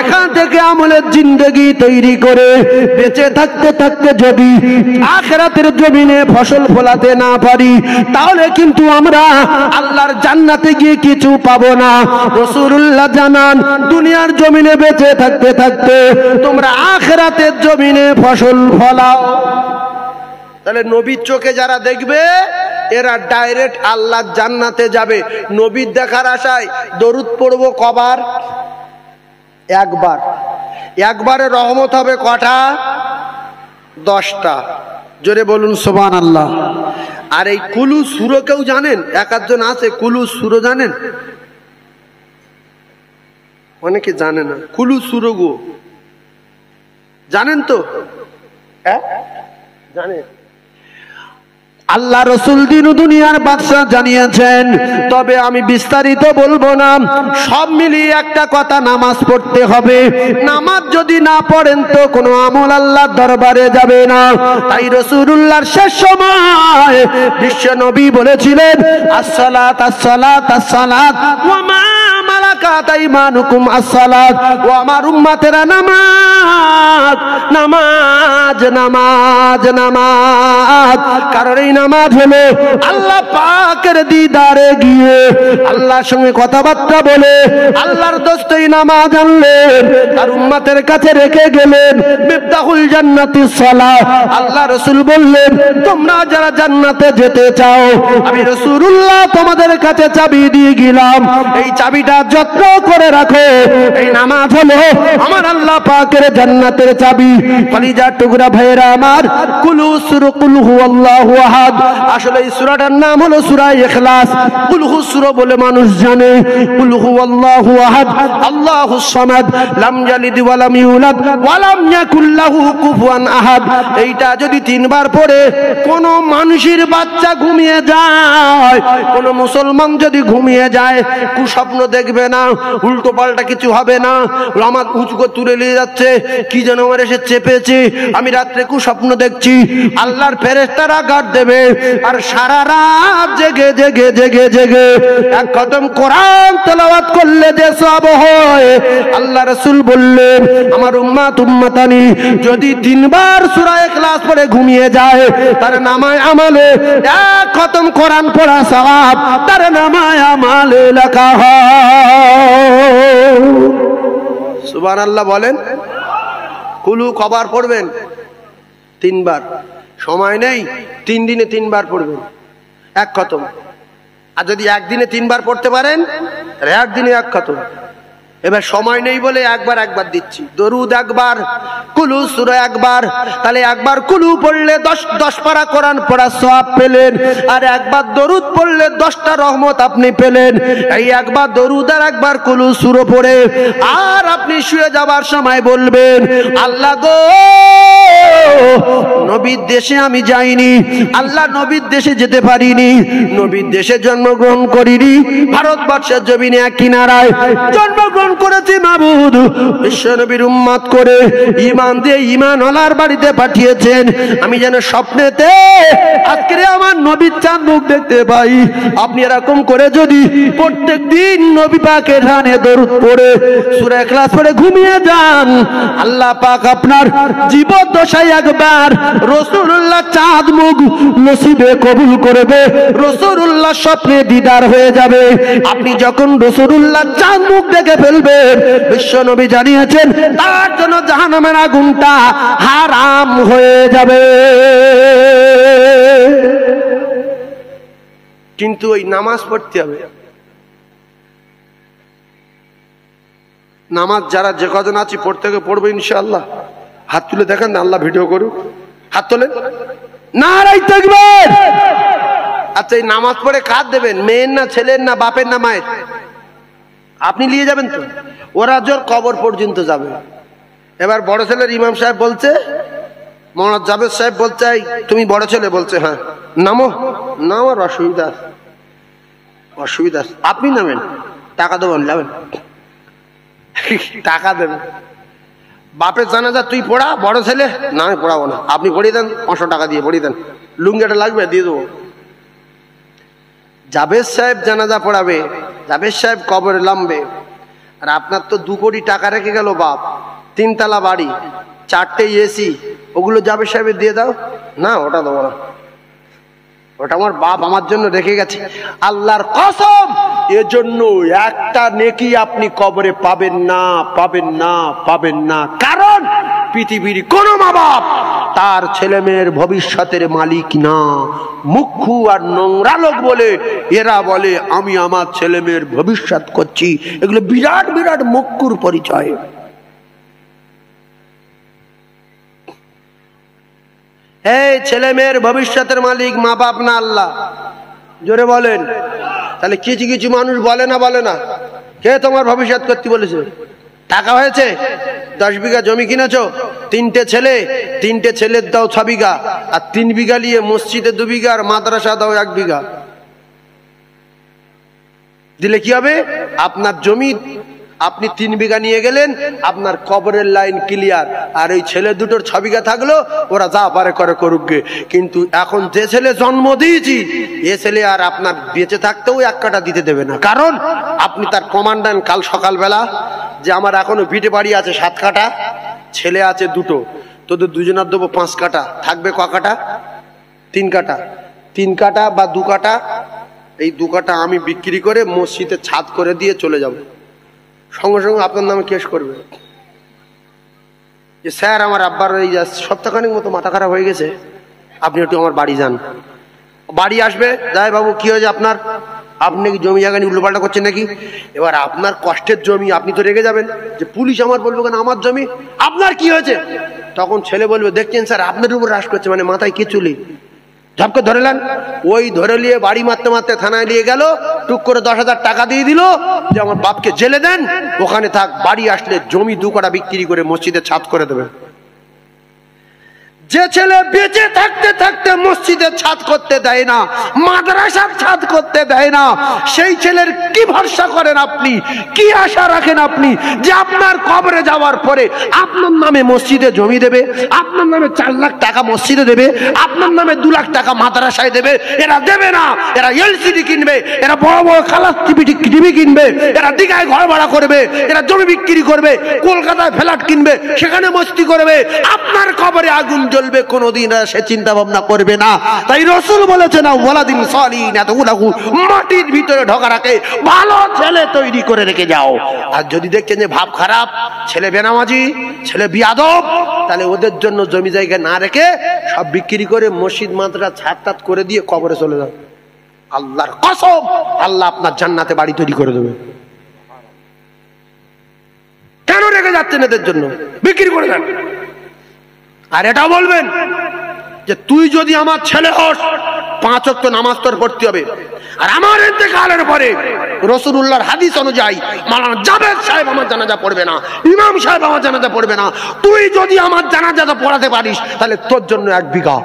এখান থেকে আমলের জিন্দেগি তৈরি করে বেঁচে থাকতে থাকতে যদি আখিরাতের জমিনে ফসল ফলাতে না পারি, তাহলে কিন্তু আমরা আল্লাহর জান্নাতে গিয়ে কিছু পাবো না। রাসূলুল্লাহ জানান, দুনিয়ার জমিনে বেঁচে থাকতে থাকতে তোমরা আখিরাতের জমিনে ফসল ফলাও। তাহলে নবীর চোখে যারা দেখবে এরা ডাইরেক্ট আল্লাহর জান্নাতে যাবে। নবীর দেখার আশায় দরুদ পড়বো কবার? একবার। একবারে রহমত হবে কটা? 10টা। জোরে বলুন সুবহানাল্লাহ। আর এই কুলু সূরা কেউ জানেন? এক আধজন আছে কুলু সূরা জানেন? অনেকে জানে না কুলু সূরা গো, জানেন তো? জানেন? আল্লাহ রসুল দিন দুনিয়ার বাদশা জানিয়েছেন, তবে আমি বিস্তারিত বলবো না। সব মিলিয়ে একটা কথা, নামাজ পড়তে হবে। নামাজ যদি না পড়েন তো কোনো আমল আল্লাহর দরবারে যাবে না। তাই রাসূলুল্লাহর শেষ সময় বিশ্ব নবী বলেছিলেন, আসসালাত আসসালাত আসসালাত ওয়া মা মালাকাত আইমানুকুম আসসালাত। ও আমার উম্মতেরা, নামাজ নামাজ নামাজ নামাজ। কারণ এই নামাজ হলো আল্লাহ পাকের দিদারে গিয়ে আল্লাহর সঙ্গে কথাবার্তা বলে আল্লাহর দোস্তেই নামাজ আনলেন, তার উম্মতের কাছে রেখে গেলেন। মিফতাহুল জান্নাতিস সালাহ। আল্লাহ রাসূল বললেন, তোমরা যারা জান্নাতে যেতে চাও, আমি রাসূলুল্লাহ তোমাদের কাছে চাবি দিয়ে গেলাম। এই চাবিটা যত্ন করে রাখো। এই নামাজ হলো আমার আল্লাহ পাকের জান্নাতের চাবি। কলিজার টুকরা ভাইয়েরা আমার, কুলু সূরা কুল হুয়াল্লাহু আহাদ। আসলে এই সূরাটার নাম হলো সূরা ইখলাস। কুল হু সূরা বলে মানুষ জানে, কুল হুয়াল্লাহু আহাদ আল্লাহুস সামাদ লাম ইয়ালিদ ওয়া লাম ইউলাদ ওয়া লাম ইয়াকুল লাহু কুফুয়ান আহাদ। এইটা যদি 3 বার পড়ে কোন মানুষের বাচ্চা ঘুমিয়ে যায়, কোন মুসলমান যদি ঘুমিয়ে যায়, কুস্বপ্ন দেখবে না, উল্টো পাল্টা কিছু হবে না। আমার উঁচু করে তুলে নিয়ে যাচ্ছে, কি যেন আমার এসে চেপেছে, আমি রাত্রে কুস্বপ্ন দেখছি। আল্লাহর ফেরেশতারা গার্ড দেবে, আর সারা রাত জেগে জেগে জেগে জেগে এক খতম কোরআন তেলাওয়াত করলে যে সওয়াব হয়। আল্লাহ রাসূল বললেন, আমার উম্মত উম্মতানি যদি 3 বার সূরা ইখলাস পড়ে ঘুমিয়ে যায়, তার নামায় আমলে এক খতম কোরআন পড়া সওয়াব তার নামায় আমলে লেখা হয়। সুবহানাল্লাহ বলেন। কুলু কবার পড়বেন? 3 বার। সময় নেই, 3 দিনে 3 বার পড়বেন, এক খতম। আর যদি একদিনে 3 বার পড়তে পারেন, 1 দিনে এক খতম। এবার সময় নেই বলে একবার দিচ্ছি। দরুদ একবার, কুলু সূরা একবার। তাহলে একবার কুলু পড়লে 10 পারা কোরআন পড়ার সওয়াব পেলেন, আর একবার দরুদ পড়লে 10টা রহমত আপনি পেলেন। এই একবার দরুদ আর একবার কুলু সূরা পড়ে আর আপনি শুয়ে যাবার সময় বলবেন, আল্লাহ গো, নবীর দেশে আমি যাইনি, আল্লাহ নবীর দেশে যেতে পারিনি, নবীর দেশে জন্মগ্রহণ করিনি, ভারতবর্ষের জমিনে এক কিনারায় জন্মগ্রহণ করেছি মাবুদ। বিশ্ব নবীর উম্মত করে ঈমান দিয়ে ঈমানওয়ালার বাড়িতে পাঠিয়েছেন। আমি যেন স্বপ্নেতে আজকে আমার নবীর চাঁদ মুখ দেখতে পাই। আপনি এরকম করে যদি প্রত্যেক দিন নবী পাকের ধানে দরুদ পড়ে সূরা ইখলাস পড়ে ঘুমিয়ে যান, আল্লাহ পাক আপনার জীবদ্দশায় একবার রাসূলুল্লাহ চাঁদ মুখ নসিবে কবুল করবে। রাসূলুল্লাহ স্বপ্নে দিদার হয়ে যাবে। আপনি যখন রাসূলুল্লাহ চাঁদ মুখ দেখে ফেলবেন, বিশ্ব নবী জানিয়েছেন তার জন্য জাহান্নামের আগুনটা হারাম হয়ে যাবে। কিন্তু ওই নামাজ পড়তে হবে। নামাজ যারা যে কজন আছি পড়তে হবে, পড়বে ইনশাআল্লাহ। হাত তুলে দেখেন, আল্লাহ ভিডিও করুক। হাত তোলেন, নারায়ে তাকবীর। আচ্ছা, এই নামাজ পড়ে কার দেবেন? মেয়ের না ছেলের না বাপের না মায়ের? আপনি নিয়ে যাবেন তো? ওরা জোর কবর পর্যন্ত যাবে। এবার বড় ছেলের ইমাম সাহেব বলছে, মৌলানা জাবেদ সাহেব বলছে, তুমি বড় ছেলে, বলছে হ্যাঁ নামো। না, আমার অসুবিধা আছে। আপনি নামেন। টাকা দেবেন, যাবেন টাকা দেবেন। বাপের জানাজা তুই পড়া, বড় ছেলে, না আমি পড়াবো না, আপনি পড়িয়ে দেন, 500 টাকা দিয়ে পড়িয়ে দেন, লুঙ্গিটা লাগবে দিয়ে দেবো। জাবেদ সাহেব জানাজা পড়াবে, জাবেদ সাহেব কবরে নামবে, আর আপনার তো 2 কোটি টাকা রেখে গেল বাপ, 3 তলা বাড়ি, 4টে এসি, ওগুলো জাবেদ সাহেবের দিয়ে দাও। না ওটা দেবো না, ওটা আমার বাপ আমার জন্য রেখে গেছে। আল্লাহর কসম, এজন্য একটা নেকি আপনি কবরে পাবেন না, পাবেন না, পাবেন না। কারণ পৃথিবীর কোন মা বাপ তার ছেলে মেয়ের ভবিষ্যতের মালিক না। মুখ্যু আর নোংরা লোক বলে এরা বলে আমি আমার ছেলে মেয়ের ভবিষ্যৎ করছি, এগুলো বিরাট বিরাট মুখ্যুর পরিচয়। এই ছেলে মেয়ের ভবিষ্যতের মালিক মা বাপ না আল্লাহ? জোরে বলেন। তাহলে কিছু কিছু মানুষ বলে না, বলে না, কে তোমার ভবিষ্যৎ করতে বলেছে? টাকা হয়েছে, 10 বিঘা জমি কিনেছো, 3টে ছেলে, 3টে ছেলের দাও 6 বিঘা, আর 3 বিঘা নিয়ে মসজিদে 2 বিঘা আর মাদ্রাসা দাও 1 বিঘা। দিলে কি হবে? আপনার জমি আপনি 3 বিঘা নিয়ে গেলেন, আপনার কবরের লাইন ক্লিয়ার। আর ওই ছেলে দুটোর 6 বিঘা থাকলো, ওরা যা পারে করে করুক গে। কিন্তু এখন যে ছেলে জন্ম দিয়েছি, এ ছেলে আর আপনার বেঁচে থাকতেও 1 কাঠা দিতে দেবে না। কারণ আপনি তার কমান্ডান কাল সকালবেলা যে আমার এখনো ভিটে বাড়ি আছে 7 কাঠা, ছেলে আছে 2টো, তোদের দুজনের দেবো 5 কাঠা, থাকবে ক কাঠা? 3 কাঠা। 3 কাঠা বা 2 কাঠা, এই 2 কাঠা আমি বিক্রি করে মসজিদে ছাদ করে দিয়ে চলে যাব। সঙ্গে সঙ্গে আপনার নামে কেস করবে যে স্যার আমার আব্বার এই সপ্তাহখানেক মতো মাথা খারাপ হয়ে গেছে, আপনি একটু আমার বাড়ি যান। বাড়ি আসবে, যাই বাবু কি হয়েছে আপনার, আপনি কি জমি জায়গা নিয়ে উল্টোপাল্টা করছেন নাকি? এবার আপনার কষ্টের জমি, আপনি তো রেগে যাবেন যে পুলিশ আমার বলবে কেন আমার জমি, আপনার কি হয়েছে? তখন ছেলে বলবে দেখছেন স্যার আপনার উপর রাশ করছে, মানে মাথায় কি চুলি, ঝপকে ধরেলেন। ওই ধরে নিয়ে বাড়ি মারতে মারতে থানায় নিয়ে গেল, টুক করে 10,000 টাকা দিয়ে দিল যে আমার বাপকে জেলে দেন, ওখানে থাক, বাড়ি আসলে জমি 2 কাঠা বিক্রি করে মসজিদে ছাদ করে দেবে। যে ছেলে বেঁচে থাকতে থাকতে মসজিদের ছাদ করতে দেয় না, মাদ্রাসার ছাদ করতে দেয় না, সেই ছেলের কি ভরসা করেন আপনি, কি আশা রাখেন আপনি যে আপনার কবরে যাওয়ার পরে আপনার নামে মসজিদে জমি দেবে, আপনার নামে 4 লাখ টাকা মসজিদে দেবে, আপনার নামে 2 লাখ টাকা মাদ্রাসায় দেবে? এরা দেবে না। এরা এলসিডি কিনবে, এরা বড় বড় কালার টিভি কিনবে, এরা দীঘায় ঘর ভাড়া করবে, এরা জমি বিক্রি করবে, কলকাতায় ফ্ল্যাট কিনবে, সেখানে মস্তি করবে। আপনার কবরে আগুন জ্বলবে, কোনদিন সে চিন্তা ভাবনা করবে না। তাই রাসূল বলেছেন ওয়ালাদিন সালিহিন আদউলাহু, মাটির ভিতরে ঢোকা রাখে ভালো ছেলে তৈরি করে রেখে যাও। আর যদি দেখছেন যে ভাব খারাপ, ছেলে বেনামাজি, ছেলে বিয়াদব, তাহলে ওদের জন্য জমি জায়গা না রেখে সব বিক্রি করে মসজিদ মাদ্রাসা ছাদ টাদ করে দিয়ে কবরে চলে যাও। আল্লাহর কসম, আল্লাহ আপনার জান্নাতে বাড়ি তৈরি করে দেবে। কেন রেখে যাচ্ছেন এদের জন্য? বিক্রি করে দেন। আর এটাও বলবেন যে তুই যদি আমার ছেলে হস, 5 ওয়াক্ত নামাজ তোর পড়তে হবে। আর আমার ইন্তেকালের পরে রাসূলুল্লাহর হাদিস অনুযায়ী মাওলানা জাবেদ সাহেব আমার জানাজা পড়বে না, ইমাম সাহেব আমার জানাজা পড়বে না। তুই যদি আমার জানাজাটা পড়াতে পারিস, তাহলে তোর জন্য 1 বিঘা।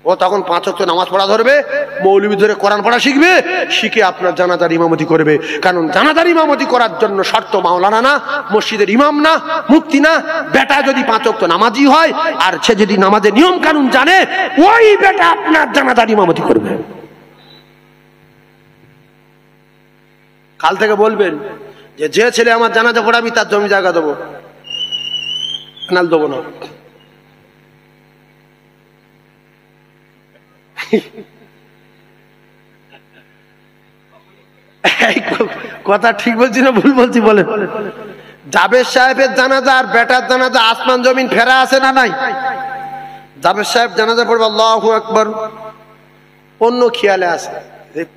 ও তখন 5 ওয়াক্ত নামাজ পড়া ধরবে, মৌলবি ধরে কোরআন পড়া শিখবে, শিখে আপনার জানাজার ইমামতি করবে। কারণ জানাজার ইমামতি করার জন্য শর্ত মাওলানা না, মসজিদের ইমাম না, মুফতি না। বেটা যদি 5 ওয়াক্ত নামাজি হয় আর সে যদি নামাজের নিয়ম কানুন জানে, ওই বেটা আপনার জানাজার ইমামতি করবে। কাল থেকে বলবেন যে যে ছেলে আমার জানাজা পড়াবি তার জমি জায়গা দেবো, নাল দেবো না। কথা ঠিক বলছি না ভুল বলছি বলেন? জাবেদ সাহেবের জানাজা আর বেটার জানাজা আসমান জমিন ফেরা আছে না নাই? জাবেদ সাহেব জানাজা পড়বে আল্লাহু আকবার, অন্য খেয়ালে আছে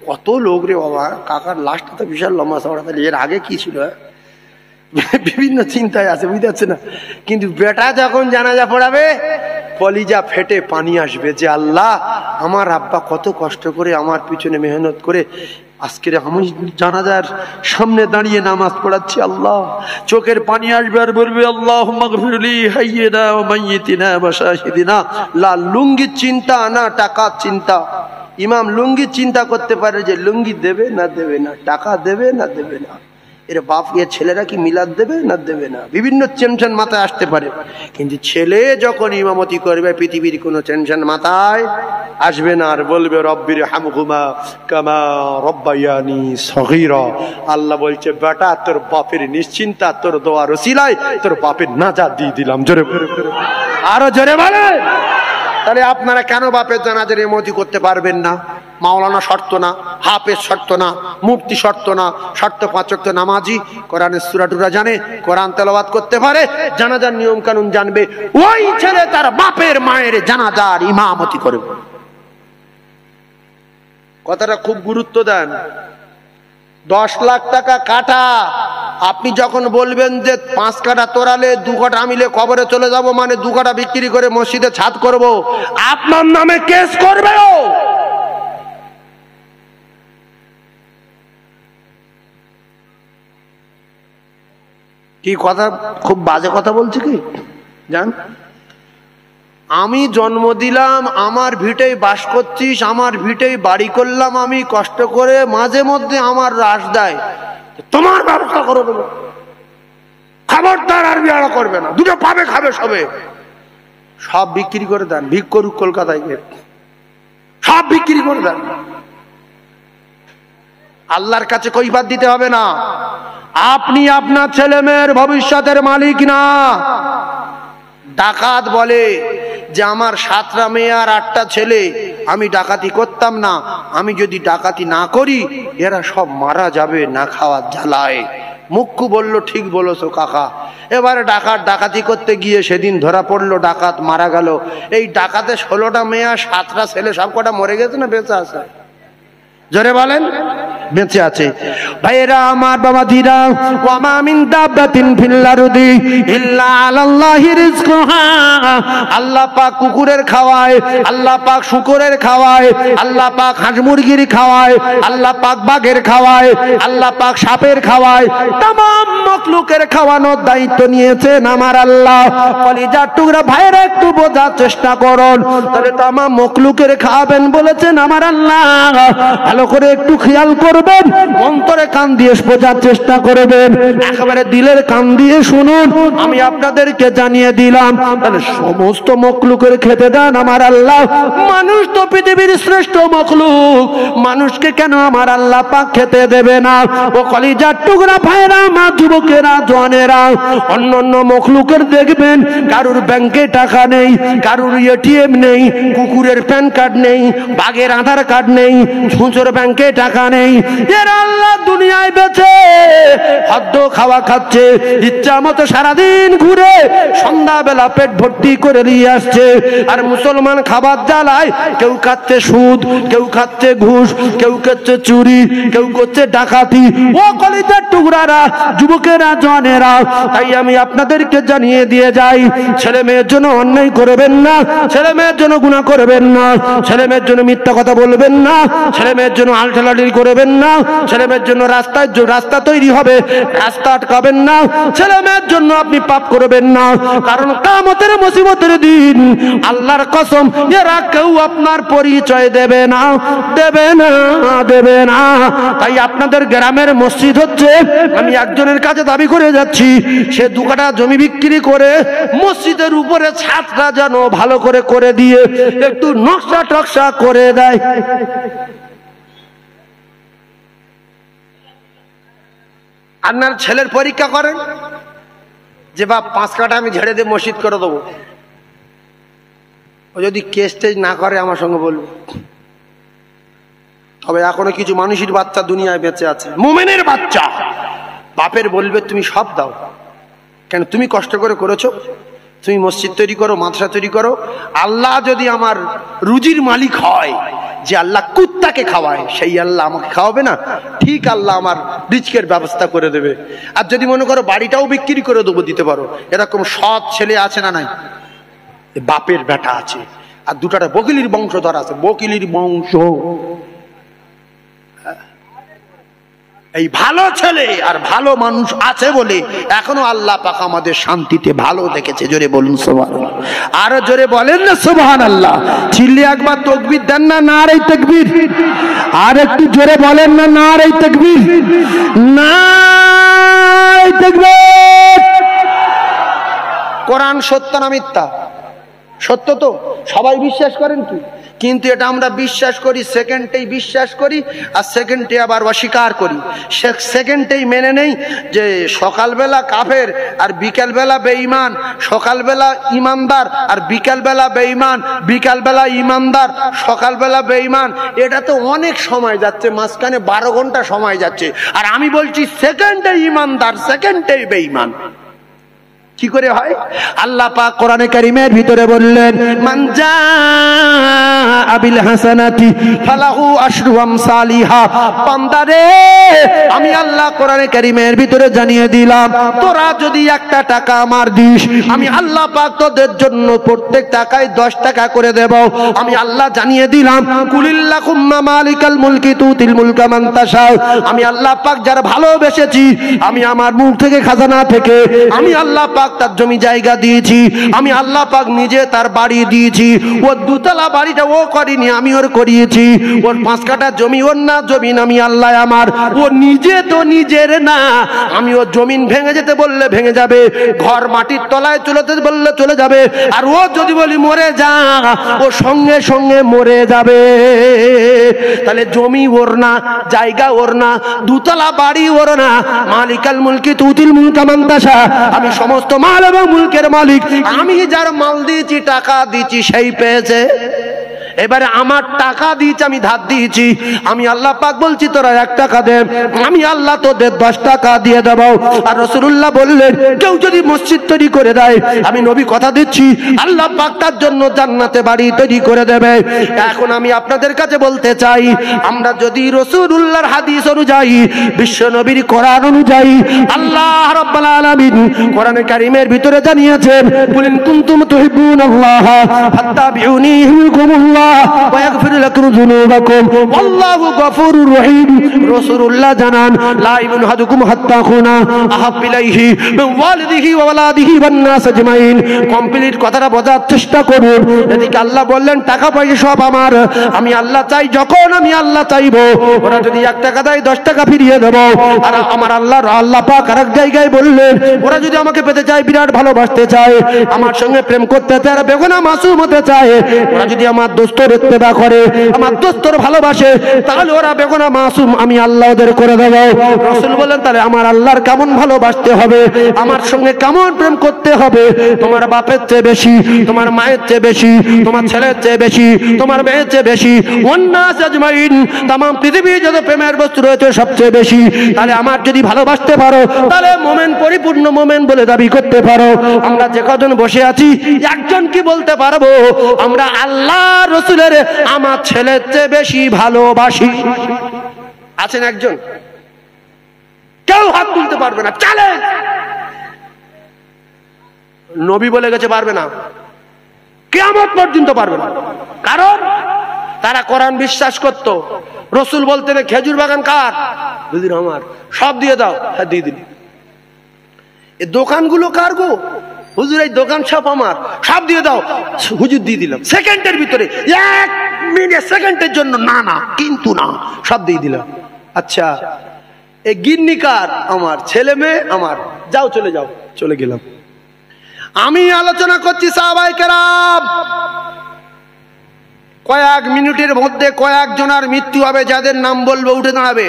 কত লোক রে বাবা, কাকার লাশটা তো বিশাল লম্বা চওড়া, তাহলে এর আগে কি ছিল, বিভিন্ন চিন্তায় আছে, বুঝতে পারছে না। কিন্তু বেটা যখন জানাজা পড়াবে, কলিজা ফেটে পানি আসবে যে আল্লাহ, আমার আব্বা কত কষ্ট করে আমার পিছনে মেহনত করে আজকের আমি জানাজার সামনে দাঁড়িয়ে নামাজ পড়াচ্ছি, আল্লাহ চোখের পানি আসবে আর বলবে আল্লাহুম্মা গফিরলি হাইয়িনা ওয়া মাইয়িতিনা ওয়া শাহিদিনা। লা লুঙ্গির চিন্তা না টাকার চিন্তা, ইমাম লুঙ্গি চিন্তা করতে পারে যে লুঙ্গি দেবে না দেবে না, টাকা দেবে না দেবে না, এর বাপ এর ছেলেরা কি মিলাদ দেবে না দেবে না, বিভিন্ন টেনশন মাথায় আসতে পারে। কিন্তু ছেলে যখন ইমামতি করবে পৃথিবীর কোনো টেনশন মাথায় আসবে না, আর বলবে রব্বির হামহুমা কামা রব্বায়ানি সগীরা। আল্লাহ বলছে বেটা তোর বাপের নিশ্চিন্তা তোর দোয়ার ওসিলায় তোর বাপের নাজাত দিয়ে দিলাম। জোরে আরো জোরে বলে। তাহলে আপনারা কেন বাপের জানাজার ইমামতি করতে পারবেন না? মাওলানা শর্ত না, হাফেজ শর্ত না, মুফতি শর্ত না, শর্ত 5 ওয়াক্ত নামাজি, কোরআনের সূরা টুরা জানে, কোরআন তেলাওয়াত করতে পারে, জানাজার নিয়ম কানুন জানবে, ওই ছেলে তার বাপের মায়ের জানাজার ইমামতি করবে। কথাটা খুব গুরুত্ব দেন। 10 লাখ টাকা কাটা, আপনি যখন বলবেন যে 5 কাঠা তোরালে 2 কাঠা মিলে কবরে চলে যাব, মানে 2 কাঠা বিক্রি করে মসজিদে ছাদ করব, আপনার নামে কেস করবে। কি কথা, খুব বাজে কথা বলছি কি জান? আমি জন্ম দিলাম, আমার ভিটেই বাস করছিস, আমার ভিটেই বাড়ি করলাম আমি কষ্ট করে, মাঝে মধ্যে আমার রাশ দেয়, তোমার ব্যবসা করে দেবো, খবরদার আর বিয়ারা করবে না, দুটো পাবে খাবে সবে, সব বিক্রি করে দেন। ভিক করুক কলকাতায় গিয়ে, সব বিক্রি করে দেন। আল্লাহর কাছে কৈফিয়ত দিতে হবে না। আপনি আপনার ছেলে মেয়ের ভবিষ্যতের মালিক না। ডাকাত বলে যে আমার 7টা মেয়ে আর 8টা ছেলে, আমি ডাকাতি করতাম না, আমি যদি ডাকাতি না করি এরা সব মারা যাবে না খাওয়ার জ্বালায়। মুক্কু বলল ঠিক বলেছো কাকা। এবারে ডাকাতি করতে গিয়ে সেদিন ধরা পড়লো, ডাকাত মারা গেল। এই ডাকাতে 16টা মেয়ে আর 7টা ছেলে সব কটা মরে গেছে না বেঁচে আছে? জোরে বলেন, বেঁচে আছে। ভাইরা আমার, বাবা ধীরা, ওয়া মা মিন দাব্বাতিন ফিল আরদি ইল্লা আলাল্লাহি রিজকুহা। আল্লাহ পাক কুকুরের খাওয়ায়, আল্লাহ পাক শুকরের খাওয়ায়, আল্লাহ পাক হাঁস মুরগির খাওয়ায়, আল্লাহ পাক বাঘের খাওয়ায়, আল্লাহ পাক সাপের খাওয়ায়, तमाम মখলুকের খাওয়ানোর দায়িত্ব নিয়েছেন আমার আল্লাহ। কলিজার টুকরা ভাইরা একটু বোঝার চেষ্টা করুন, তাহলে तमाम মখলুকের খাওয়াবেন বলেছেন আমার আল্লাহ। ভালো করে একটু খেয়াল করবেন, অন্তরে কান দিয়ে বোঝার চেষ্টা করবেন, একেবারে দিলের কান দিয়ে শুনুন। আমি আপনাদেরকে জানিয়ে দিলাম, তাহলে সমস্ত মখলুকের খেতে দেন আমার আল্লাহ। মানুষ তো পৃথিবীর শ্রেষ্ঠ মখলুক, মানুষকে কেন আমার আল্লাহ পাক খেতে দেবে না? ও কলিজার টুকরা ভাইরা, মা যুবকেরা, জওয়ানেরা, অন্য অন্য মখলুকের দেখবেন কারুর ব্যাংকে টাকা নেই, কারুর এটিএম নেই, কুকুরের প্যান কার্ড নেই, বাঘের আধার কার্ড নেই, ছুঁচোর ব্যাংকে টাকা নেই। এরা আল্লাহ দুনিয়ায় বেঁচে খাদ্য খাওয়া খাচ্ছে, ইচ্ছা মতো সারাদিন ঘুরে সন্ধ্যাবেলা পেট ভর্তি করে নিয়ে আসছে। আর মুসলমান খাবার জ্বালায় কেউ খাচ্ছে সুদ, কেউ খাচ্ছে ঘুষ, কেউ খাচ্ছে চুরি, কেউ করছে ডাকাতি। ও কলিজার টুকরারা, যুবকেরা, জওয়ানেরা, তাই আমি আপনাদেরকে জানিয়ে দিয়ে যাই, ছেলে মেয়ের জন্য অন্যায় করবেন না, ছেলে মেয়ের জন্য গুনাহ করবেন না, ছেলে মেয়ের জন্য মিথ্যা কথা বলবেন না, ছেলে মেয়ের জন্য আলটালাটি করবেন না, ছেলে মেয়ের জন্য রাস্তা তৈরি হবে, রাস্তা আটকাবেন না, ছেলে মেয়ের জন্য আপনি পাপ করবেন না। কারণ কিয়ামতের মুসিবতের দিন আল্লাহর কসম এরা কেউ আপনার পরিচয় দেবে না, দেবে না, দেবে না। তাই আপনাদের গ্রামের মসজিদ হচ্ছে, আমি একজনের কাছে দাবি করে যাচ্ছি, সে 2 কাঠা জমি বিক্রি করে মসজিদের উপরে ছাদটা যেন ভালো করে দিয়ে একটু নকশা টকশা করে দেয়। আপনার ছেলের পরীক্ষা করেন যে বাপ 5 কাঠা আমি ঝেড়ে দিয়ে মসজিদ করে দেবো, ও যদি কেস টেজ না করে আমার সঙ্গে বলবে। তবে এখনো কিছু মানুষের বাচ্চা দুনিয়ায় বেঁচে আছে, মুমিনের বাচ্চা, বাপের বলবে তুমি সব দাও, কেন তুমি কষ্ট করে করেছো, তুমি মসজিদ তৈরি করো, মাদ্রাসা তৈরি করো। আল্লাহ যদি আমার রুজির মালিক হয়, যে আল্লাহ কুত্তাকে খাওয়ায়, সেই আল্লাহ আমাকে খাওয়াবে না? ঠিক আল্লাহ আমার রিজকের ব্যবস্থা করে দেবে। আর যদি মনে করো বাড়িটাও বিক্রি করে দেবো, দিতে পারো। এরকম সৎ ছেলে আছে না নাই? বাপের বেটা আছে, আর 2টা বকিলির বংশধর আছে, বকিলির বংশ। এই ভালো ছেলে আর ভালো মানুষ আছে বলে এখনো আল্লাহ পাক আমাদের শান্তিতে ভালো দেখেছে। জোরে বলুন সুবহানাল্লাহ। আরো জোরে বলেন না সুবহানাল্লাহ। চিল্লি একবার তাকবীর দেন না, নারে তাকবীর। আর একটু জোরে বলেন না, নারে তাকবীর, নারে তাকবীর। কোরআন সত্য না মিথ্যা? সত্য তো, সবাই বিশ্বাস করেন কি? কিন্তু এটা আমরা বিশ্বাস করি, সেকেন্ডেই বিশ্বাস করি আর সেকেন্ডে আবার অস্বীকার করি। সেকেন্ডেই মেনে নেই যে সকালবেলা কাফের আর বিকেলবেলা বেঈমান, সকালবেলা ইমানদার আর বিকেলবেলা বেঈমান, বিকেলবেলা ইমানদার সকালবেলা বেঈমান। এটা তো অনেক সময় যাচ্ছে, মাঝখানে 12 ঘন্টা সময় যাচ্ছে, আর আমি বলছি সেকেন্ডেই ইমানদার সেকেন্ডেই বেঈমান। কি করে হয়? আল্লাহ পাক কোরআনে কারীমের ভিতরে বললেন, মান জাআ বিল হাসানাতি ফালাহু আশরু আমসালিহা। বান্দারে, আমি আল্লাহ কোরআনে কারীমের ভিতরে জানিয়ে দিলাম, তোরা যদি 1 টাকা আমার দিস, আমি আল্লাহ পাক তোদের জন্য প্রত্যেক টাকায় 10 টাকা করে দেব। আমি আল্লাহ জানিয়ে দিলাম, কুলিল্লাহুম্মা মালিকাল মুলকি তুতিল মুলকা মান তাশা। আমি আল্লাহ পাক যার ভালোবেসেছি, আমি আমার মুখ থেকে খাজানা থেকে আমি আল্লাহ পাক তার জমি জায়গা দিয়েছি, আমি আল্লাহ পাক নিজে তার বাড়ি দিয়েছি। ওর 2 তলা বাড়িটা ও করিনি, আমি ওর করিয়েছি। ওর 5 কাঠা জমি ওর না, জমিন আমি আল্লাহ আমার। ও নিজে তো নিজের না, আমি ওর জমিন ভেঙে যেতে বললে ভেঙে যাবে, ঘর মাটির তলায় চলতে বললে চলে যাবে, আর ও যদি বলি মরে যা, ও সঙ্গে সঙ্গে মরে যাবে। তাহলে জমি ওর না, জায়গা ওর না, 2 তলা বাড়ি ওর না। মালিকাল মুলকি তুতিল মুলকা মান তাশা। আমি সমস্ত মাল এবং মুলকের মালিক। আমি যার মাল দিয়েছি, টাকা দিয়েছি, সেই পেয়েছে। এবারে আমার টাকা দিয়েছি, আমি ধার দিয়েছি, আমি আল্লাহ পাক বলছি তোরা 1 টাকা দে, আমি আল্লাহ তোদের 10 টাকা দিয়ে দেব। আর রাসূলুল্লাহ বললেন, কেউ যদি মসজিদ তৈরি করে দেয়, আমি নবী কথা দিচ্ছি, আল্লাহ পাক তার জন্য জান্নাতে বাড়ি তৈরি করে দেবে। এখন আমি আপনাদের কাছে বলতে চাই, আমরা যদি রাসূলুল্লাহর হাদিস অনুযায়ী, বিশ্ব নবীর কোরআন অনুযায়ী, আল্লাহ রাব্বুল আলামিন কোরআনে কারীমের ভিতরে জানিয়েছেন, কুলিন কুনতুম তুহিব্বুনাল্লাহ ফাত্তাবিউনি ইউহিব্বুকুমুল্লাহ ওয়া ইয়াগফির লাকুম যুনুবাকুম ওয়াল্লাহু গফুরুর রহিম। রাসূলুল্লাহ জানান, লা ইউনহাদুকুম হাত্তা খুনা আহাব ইলাইহি মিন ওয়ালিদিহি ওয়া ওয়ালাদিহি ওয়ান নাস আজমাইন। কমপ্লিট কথাটা বোঝার চেষ্টা করুন। এদিকে আল্লাহ বললেন, টাকা পয়সা সব আমার, আমি আল্লাহ চাই, যখন আমি আল্লাহ চাইবো, ওরা যদি 1 টাকা দেয় 10 টাকা ফিরিয়ে দেব। আর আমার আল্লাহ পাক আরেক জায়গায় বললেন, ওরা যদি আমাকে পেতে চায়, বিরাট ভালোবাসতে চায়, আমার সঙ্গে প্রেম করতে চায়, আর বেগুনা মাসুম হতে চায়, ওরা যদি আমার দোস্তর ইত্তেবা করে, আমার দোস্তর ভালোবাসে, তাহলে ওরা বেগুনা মাসুম, আমি আল্লাহ ওদের করে দেব। রাসূল বলেন, তাহলে আমার আল্লাহর কেমন ভালোবাসতে হবে, আমার সঙ্গে কেমন প্রেম করতে হবে? তোমার বাপের চেয়ে বেশি, তোমার মায়ের চেয়ে বেশি, তোমার ছেলের চেয়ে বেশি, তোমার মেয়ের চেয়ে বেশি, ওয়ান্নাস আজমাইন, तमाम পৃথিবী যত প্রেমের বস্তু রয়েছে সবচেয়ে বেশি। তাহলে আমার যদি ভালোবাসতে পারো, তাহলে মুমিন, পরিপূর্ণ মুমিন বলে দাবি করতে পারো। আমরা যে কজন বসে আছি, একজন কি বলতে পারবো, আমরা আল্লাহ রাসূলের আমার ছেলের চেয়ে বেশি ভালোবাসি? আছেন একজন? কেউ হাত তুলতে পারবে না। চ্যালেঞ্জ। নবী বলে গেছে পারবে না, কিয়ামত পর্যন্ত পারবে না। কারণ তারা কোরআন বিশ্বাস করত। রাসূল বলতেন, খেজুর বাগান কার? হুজুর আমার। সব দিয়ে দাও। হ্যাঁ দিয়ে দিন। এই দোকানগুলো কার গো? হুজুর এই দোকান সব আমার। সব দিয়ে দাও। হুজুর দিয়ে দিলাম। সেকেন্ডের ভিতরে, 1 মিনিট সেকেন্ডের জন্য, না না কিন্তু না, সব দিয়ে দিলাম। আচ্ছা, এই গিন্নি কার? আমার। ছেলে মেয়ে আমার। যাও, চলে যাও। চলে গেলাম। আমি আলোচনা করছি সাহাবায়ে কেরাম, কয়েক মিনিটের মধ্যে কয়েকজনের মৃত্যু হবে, যাদের নাম বলবো উঠে দাঁড়াবে।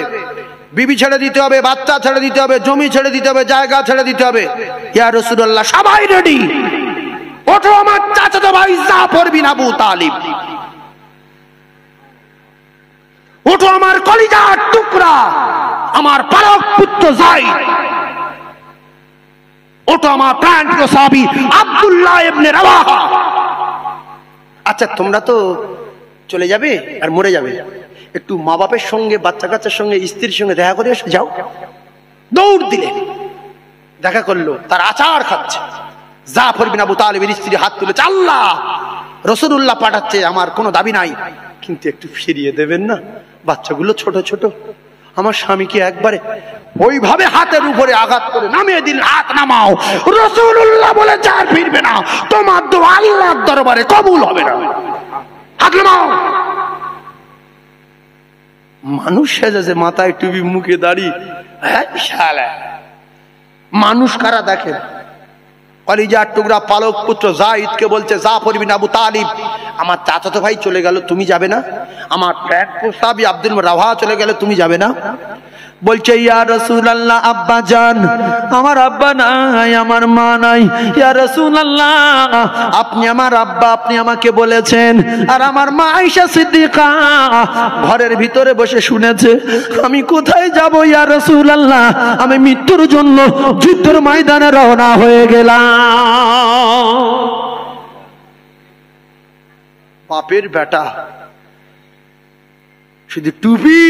বিবি ছেড়ে দিতে হবে, বাচ্চা ছেড়ে দিতে হবে, জমি ছেড়ে দিতে হবে, জায়গা ছেড়ে দিতে হবে। ইয়া রাসূলুল্লাহ, সবাই রেডি? ওঠো আমার চাচাতো ভাই জাফর বিন আবু তালিব, ওঠো আমার কলিজার টুকরা, আমার পালক পুত্র যায়েদ, ওঠো আমার প্রাণপ্রিয় সাহাবী আব্দুল্লাহ ইবনে রাওয়াহা। আচ্ছা, তোমরা তো চলে যাবে আর মরে যাবে, একটু মা বাপের সঙ্গে, বাচ্চা কাচ্চার সঙ্গে, স্ত্রীর সঙ্গে দেখা করে এসে যাও। দৌড় দিলে দেখা করলো, তার আচার খাচ্ছে। জাফর বিন আবু তালিবের স্ত্রী হাত তুলেছে, আল্লাহ রাসূলুল্লাহ পাঠাচ্ছে, আমার কোনো দাবি নাই, কিন্তু একটু ফিরিয়ে দেবেন না, বাচ্চাগুলো ছোট ছোট। আমার স্বামীকে একবারে ওইভাবে হাতের উপরে আঘাত করে নামিয়ে দিন, হাত নামাও। রাসূলুল্লাহ বলে চার ফিরবে না, তোমার দোয়া আল্লাহর দরবারে কবুল হবে না, হাত নামাও। মানুষ সেজেছে, মাথায় টুপি, মুখে দাড়ি, হ্যাঁ শালা। মানুষ কারা দেখেন? কলিজার টুকরা পালক পুত্র যায়েদকে বলছে, জাফর বিন আবু তালিব আমার চাচাতো ভাই চলে গেল, তুমি যাবে না? আমার ট্যাগ প্রস্তাবী আব্দুল রাওহা চলে গেল, তুমি যাবে না? বলছে, ইয়া রাসূলুল্লাহ আব্বা জান, আমার আব্বা নাই, আমার মা নাই। ইয়া রাসূলুল্লাহ আপনি আমার আব্বা, আপনি আমাকে বলেছেন। আর আমার মা আয়েশা সিদ্দিকা ঘরের ভিতরে বসে শুনেছে। আমি কোথায় যাব ইয়া রাসূলুল্লাহ? আমি মৃত্যুর জন্য যুদ্ধের ময়দানে রওনা হয়ে গেলাম। বাপের বেটা শুধু টুপি,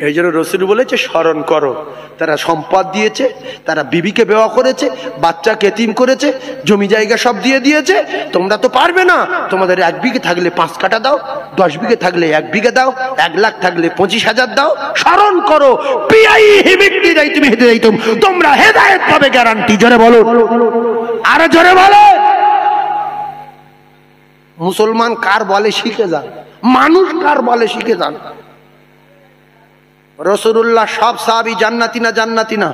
এই জন্য রসুল বলেছে স্মরণ করো। তারা সম্পদ দিয়েছে, তারা বিবিকে বিবাহ করেছে, বাচ্চাকে এতিম করেছে, জমি জায়গা সব দিয়ে দিয়েছে। তোমরা তো পারবে না, তোমাদের 1 বিঘে থাকলে 5 কাঠা দাও, 10 বিঘে থাকলে 1 বিঘে দাও, 1 লাখ থাকলে 25,000 দাও। স্মরণ করো, তোমরা হেদায়েত পাবে গ্যারান্টি। জোরে বলো, আরে জোরে বলো। মুসলমান কার বলে শিখে যান, মানুষ কার বলে শিখে যান। রাসূলুল্লাহ সব সাহাবী জান্নাতি না? জান্নাতি না?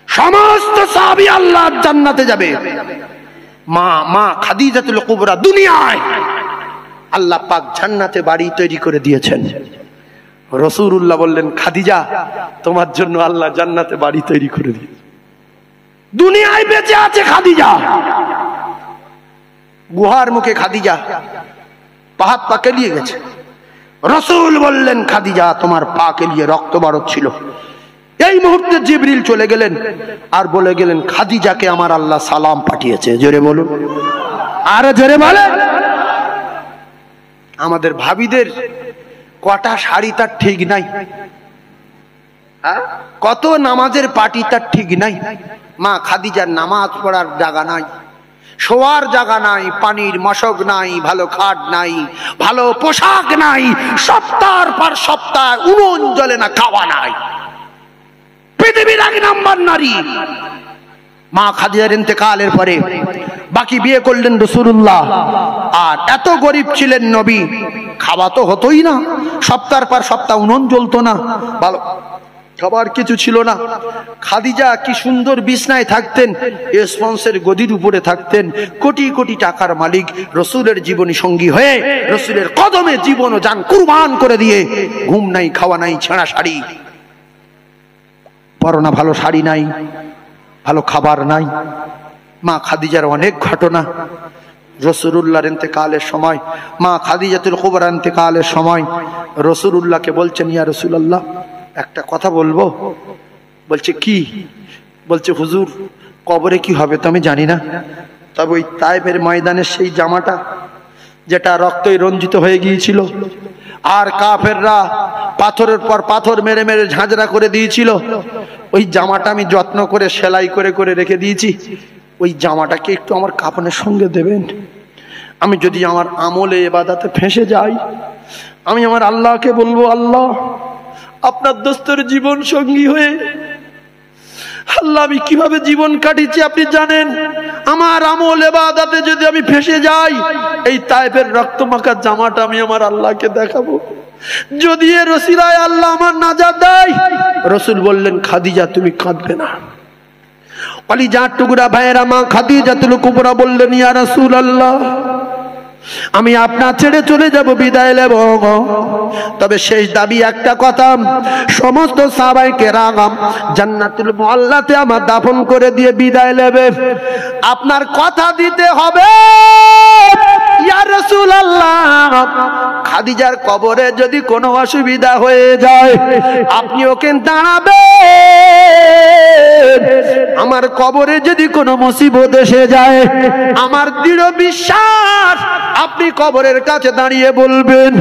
সমস্ত সাহাবী আল্লাহর জান্নাতে যাবে। মা খাদিজাতুল কুবরা দুনিয়ায় আল্লাহ পাক জান্নাতে বাড়ি তৈরি করে দিয়েছেন। রাসূলুল্লাহ বললেন, খাদিজা তোমার জন্য আল্লাহ জান্নাতে বাড়ি তৈরি করে দিয়েছে। দুনিয়ায় বেঁচে আছে খাদিজা। গুহার মুখে খাদিজা পাহাত পাকে নিয়ে গেছে। রাসূল বললেন, খাদিজা তোমার পা কে লিয়ে রক্ত বারত ছিল। এই মুহূর্তে জিবরিল চলে গেলেন আর বলে গেলেন, খাদিজাকে আমার আল্লাহ সালাম পাঠিয়েছে। জোরে বলুন, আরে জোরে বলেন। আমাদের ভাবিদের কটা শাড়ি তার ঠিক নাই, কত নামাজের পার্টি তার ঠিক নাই। মা খাদিজার নামাজ পড়ার জায়গা নাই, শোয়ার জায়গা নাই, পানির মশক নাই, ভালো খাট নাই, ভালো পোশাক নাই, সপ্তাহের পর সপ্তাহ উনুন জ্বলে না, খাওয়া নাই। পৃথিবীর 1 নাম্বার নারী। মা খাদিজার ইন্তেকালের পরে বাকি বিয়ে করলেন রাসূলুল্লাহ। আর এত গরিব ছিলেন নবী, খাওয়া তো হতোই না, সপ্তাহের পর সপ্তাহ উনুন জ্বলতো না, ভালো খাবার কিছু ছিল না। খাদিজা কি সুন্দর বিছনায় থাকতেন, স্পঞ্জের গদির উপরে থাকতেন, কোটি কোটি টাকার মালিক। রসুলের জীবনী সঙ্গী হয়ে রসুলের কদমে জীবন ও জান কুরবান করে দিয়ে, ঘুম নাই, খাওয়া নাই, ছেঁড়া শাড়ি পরো না, ভালো শাড়ি নাই, ভালো খাবার নাই। মা খাদিজার অনেক ঘটনা। রাসূলুল্লাহর ইন্তেকালের সময়, মা খাদিজাতুল কুবরা ইন্তেকালের সময় রাসূলুল্লাহকে বলছেন, ইয়া রাসূলুল্লাহ একটা কথা বলবো। বলছে কি? বলছে, হুজুর কবরে কি হবে তো আমি জানি না, তবে ওই তায়েফের ময়দানের সেই জামাটা যেটা রক্তে রঞ্জিত হয়ে গিয়েছিল, আর কাফেররা পাথরের পর পাথর মেরে মেরে ঝাঁঝরা করে দিয়েছিল, ওই জামাটা আমি যত্ন করে সেলাই করে করে রেখে দিয়েছি। ওই জামাটাকে একটু আমার কাফনের সঙ্গে দেবেন। আমি যদি আমার আমলে ইবাদতে ফেঁসে যাই, আমি আমার আল্লাহকে বলবো, আল্লাহ আপনার দোস্তের জীবন সঙ্গী হয়ে আল্লাহ আমি কিভাবে জীবন কাটিয়েছি আপনি জানেন। আমার আমল ইবাদতে যদি আমি ফেঁসে যাই, এই তায়েফের রক্তমাখা জামাটা আমি আমার আল্লাহকে দেখাবো। যদি এর ওসিলায় আল্লাহ আমার নাজাত দেয়। রাসূল বললেন, খাদিজা তুমি কাঁদবে না। কলিজার টুকরা ভাইয়েরা, মা খাদিজাতুল কুবরা বললেন, ইয়া রাসূলুল্লাহ আমি আপনার ছেড়ে চলে যাব, বিদায় নেব, তবে শেষ দাবি একটা কথা, সমস্ত সাহাবায়ে কেরাম জান্নাতুল মুআল্লাতে আমার দাফন করে দিয়ে বিদায় নেবে। আপনার কথা দিতে হবে ইয়া রাসূলুল্লাহ, খাদিজার কবরে যদি কোনো অসুবিধা হয়ে যায় আপনি ওকে দাঁড়াবেন, বলেন আমার কবরে যদি কোনো মুসিবত এসে যায়, আমার দৃঢ় বিশ্বাস আপনি কবরের কাছে দাঁড়িয়ে বলবেন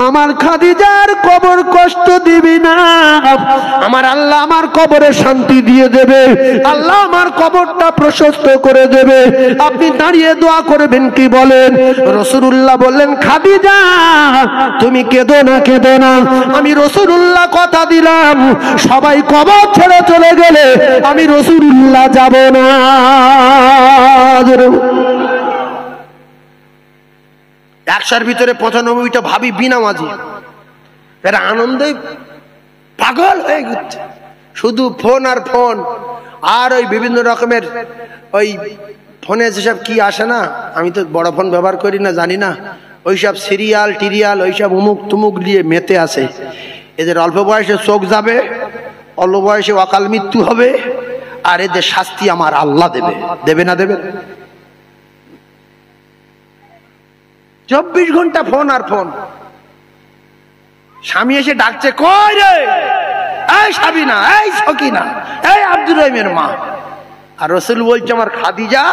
আমার খাদিজার কবর কষ্ট দিবি না, আমার আল্লাহ আমার কবরে শান্তি দিয়ে দেবে, আল্লাহ আমার কবরটা প্রশস্ত করে দেবে। আপনি দাঁড়িয়ে দোয়া করবেন, কি বলেন? রাসূলুল্লাহ বললেন খাদিজা তুমি কেঁদো না, কেঁদো না, আমি রাসূলুল্লাহ কথা দিলাম সবাই কবর ছেড়ে চলে গেলে আমি রাসূলুল্লাহ যাব না। একশোর ভিতরে 95টা ভাবি বিনামাজি, এরা আনন্দে পাগল হয়ে ঘুরছে, শুধু ফোন আর ফোন, আর ওই বিভিন্ন রকমের ওই ফোনে যেসব কি আসে না, আমি তো বড় ফোন ব্যবহার করি না, জানি না, ওইসব সিরিয়াল টিরিয়াল ওইসব উমুক তুমুক দিয়ে মেতে আসে। এদের অল্প বয়সে চোখ যাবে, অল্প বয়সে অকাল মৃত্যু হবে, আর এদের শাস্তি আমার আল্লাহ দেবে। দেবে না দেবে? 24 ঘন্টা ফোন আর ফোন। স্বামী এসে ডাকছে, কই রে, এই সাবিনা, এই সকিনা, এই আব্দুর রহিমের মা। আর রাসূল বলছে আমার খাদিজা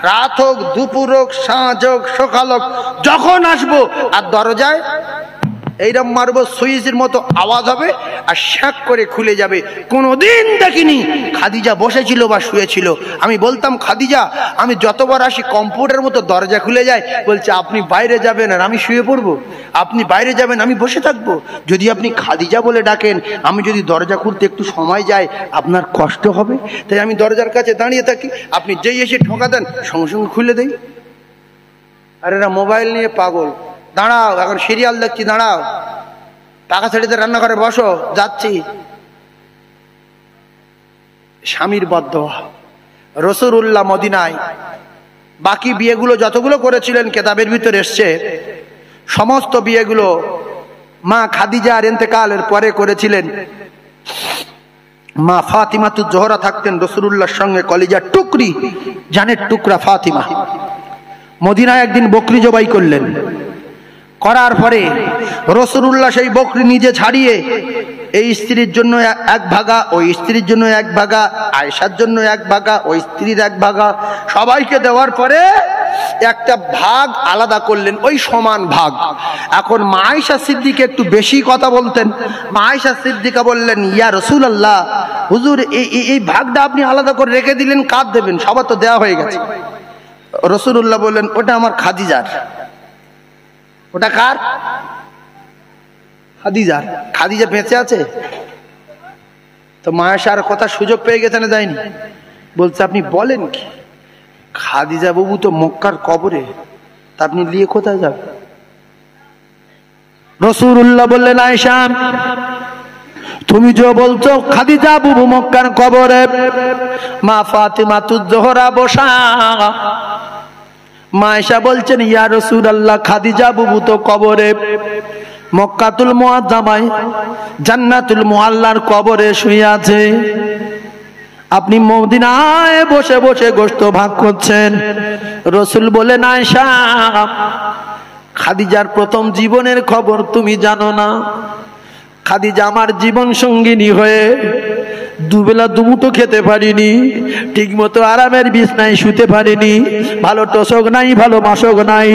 রাত হোক, দুপুর হোক, সাঁঝ হোক, সকাল হোক, যখন আসবো আর দরজায় এইরকম মারবো, সুইচের মতো আওয়াজ হবে আর শ্যাক করে খুলে যাবে। কোনোদিন দেখিনি খাদিজা বসেছিল বা শুয়েছিল। আমি বলতাম খাদিজা আমি যতবার আসি কম্পিউটার মতো দরজা খুলে যায়। বলছে আপনি বাইরে যাবেন আর আমি শুয়ে পড়বো, আপনি বাইরে যাবেন আমি বসে থাকবো। যদি আপনি খাদিজা বলে ডাকেন, আমি যদি দরজা খুলতে একটু সময় যায় আপনার কষ্ট হবে, তাই আমি দরজার কাছে দাঁড়িয়ে থাকি, আপনি যেই এসে ঠকা দেন সঙ্গে সঙ্গে খুলে দেই। আর এরা মোবাইল নিয়ে পাগল। দাঁড়াও, এখন সিরিয়াল দেখছি, দাঁড়াও, টাকা ছেড়ে রান্নাঘরে বসো, যাচ্ছি। স্বামীর বদদোয়া। রাসূলুল্লাহ মদিনায় বাকি বিয়েগুলো যতগুলো করেছিলেন কেতাবের ভিতরে এসছে, সমস্ত বিয়েগুলো মা খাদিজার ইন্তেকালের পরে করেছিলেন। মা ফাতিমাতুজ জোহরা থাকতেন রাসূলুল্লাহর সঙ্গে, কলিজার টুকরি, জানের টুকরা ফাতিমা। মদিনায় একদিন বকরি জবাই করলেন, করার পরে রাসূলুল্লাহ সেই বকরি নিজে ছাড়িয়ে এই স্ত্রীর জন্য এক ভাগা, ওই স্ত্রীর জন্য এক ভাগা, আয়েশার জন্য এক ভাগা, ওই স্ত্রীর এক ভাগা, সবাইকে দেওয়ার পরে একটা ভাগ আলাদা করলেন, ওই সমান ভাগ। এখন মা আয়েশা সিদ্দিকা একটু বেশি কথা বলতেন। মা আয়েশা সিদ্দিকা বললেন ইয়া রাসূলুল্লাহ, হুজুর এই ভাগটা আপনি আলাদা করে রেখে দিলেন, কার দেবেন? সবার তো দেওয়া হয়ে গেছে। রাসূলুল্লাহ বললেন ওটা আমার খাদিজার। ওটা কার? খাদিজার। খাদিজা বেঁচে আছে তো মা আয়েশার কথা সুযোগ পেয়ে গেছে না, যায়নি? বলছে আপনি বলেন কি, খাদিজা বাবু তো মক্কার কবরে, তা আপনি নিয়ে কোথায় যাবেন? রাসূলুল্লাহ বললেন আয়েশা তুমি যে বলছো খাদিজা বাবু মক্কার কবরে, মা ফাতিমাতুজ জোহরা বসা। মা আয়েশা বলছেন ইয়া রাসূলুল্লাহ খাদিজা বাবু তো কবরে, মক্কাতুল মুআজ্জামায় জান্নাতুল মুআল্লার কবরে শুয়ে আছে, আপনি মদিনায় বসে বসে গোশত ভাগ করছেন। রাসূল বলেন আয়েশা খাদিজার প্রথম জীবনের খবর তুমি জানো না? খাদিজা আমার জীবন সঙ্গিনী হয়ে দুবেলা দুমুঠো খেতে পারিনি, ঠিক মতো আরামের বিছনায় শুতে পারিনি, ভালো তোষক নাই, ভালো মাসক নাই,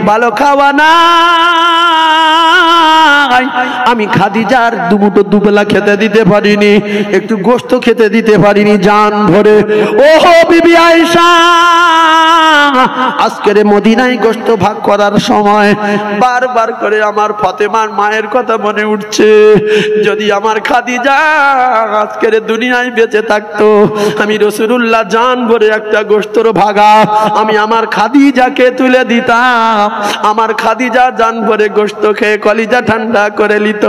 ভালো খাওয়া নাই। আমি খাদিজার দুমুঠো দুবেলা খেতে দিতে পারিনি, একটু গোশত খেতে দিতে পারিনি জান ভরে। ওহো বিবি আয়েশা, আজকের মদিনায় গোশত ভাগ করার সময় বারবার করে আমার ফাতেমার মায়ের কথা মনে উঠছে। যদি আমার খাদিজা আজকের দুনিয়ায় বেঁচে থাকতো, আমি রাসূলুল্লাহ জান ভরে একটা গোশতর ভাগা আমি আমার খাদিজাকে তুলে দিতাম। আমার খাদিজা জান ভরে গোশত খেয়ে কলিজা ঠান্ডা করে নিত।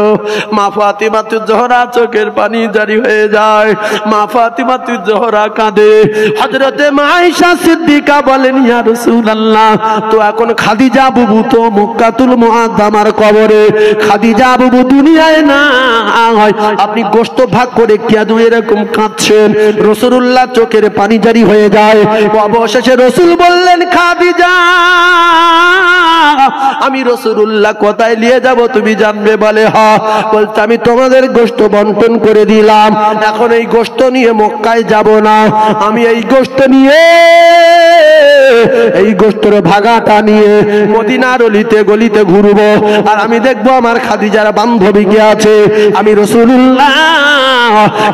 মা ফাতিমাতুজ জোহরা চোখের পানি জারি হয়ে যায়, মা ফাতিমাতুজ জোহরা কাঁদে। হযরতে মা আয়েশা সিদ্দিকা বলেন ইয়া রাসূলুল্লাহ, তো এখন খাদিজা বুবু তো মক্কাতুল মুআজ্জামার কবরে, খাদিজা বুবু দুনিয়ায় না, আপনি গোশত ভাগ করে কেন এরকম কাঁদছেন? রাসূলুল্লাহ চোখের পানি জারি হয়ে যায়। অবশেষে রাসূল বললেন খাদিজা আমি রাসূলুল্লাহ কোথায় নিয়ে যাব তুমি জানবে? বলে হ্যাঁ। বলতে আমি তোমাদের গোশত বন্টন করে দিলাম, এখন এই গোশত নিয়ে মক্কায় যাব না, আমি এই গোশত নিয়ে এই গোশতের ভাগাটা নিয়ে মদিনার অলিতে গলিতে ঘুরবো, আর আমি দেখবো আমার খাদিজার বান্ধবী কে আছে, আমি রাসূলুল্লাহ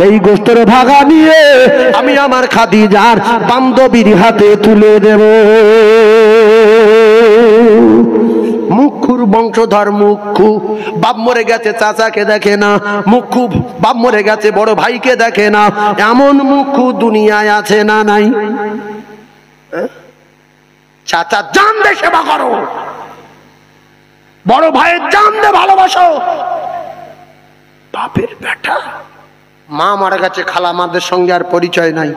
এই গোশতের ভাগা নিয়ে আমি আমার খাদিজার বান্ধবীর হাতে তুলে দেব। মুখুর বংশধর, মুখু বাপ মরে গেছে চাচাকে দেখে না, মুখু বাপ মরে গেছে বড় ভাইকে দেখে না, এমন মুখু দুনিয়ায় আছে না নাই? চাচা জান দে সেবা করো, বড় ভাইয়ের জান দে ভালোবাসো। বাপের বেটা, মা মারা গেছে, খালা মাদের সঙ্গে আর পরিচয় নাই,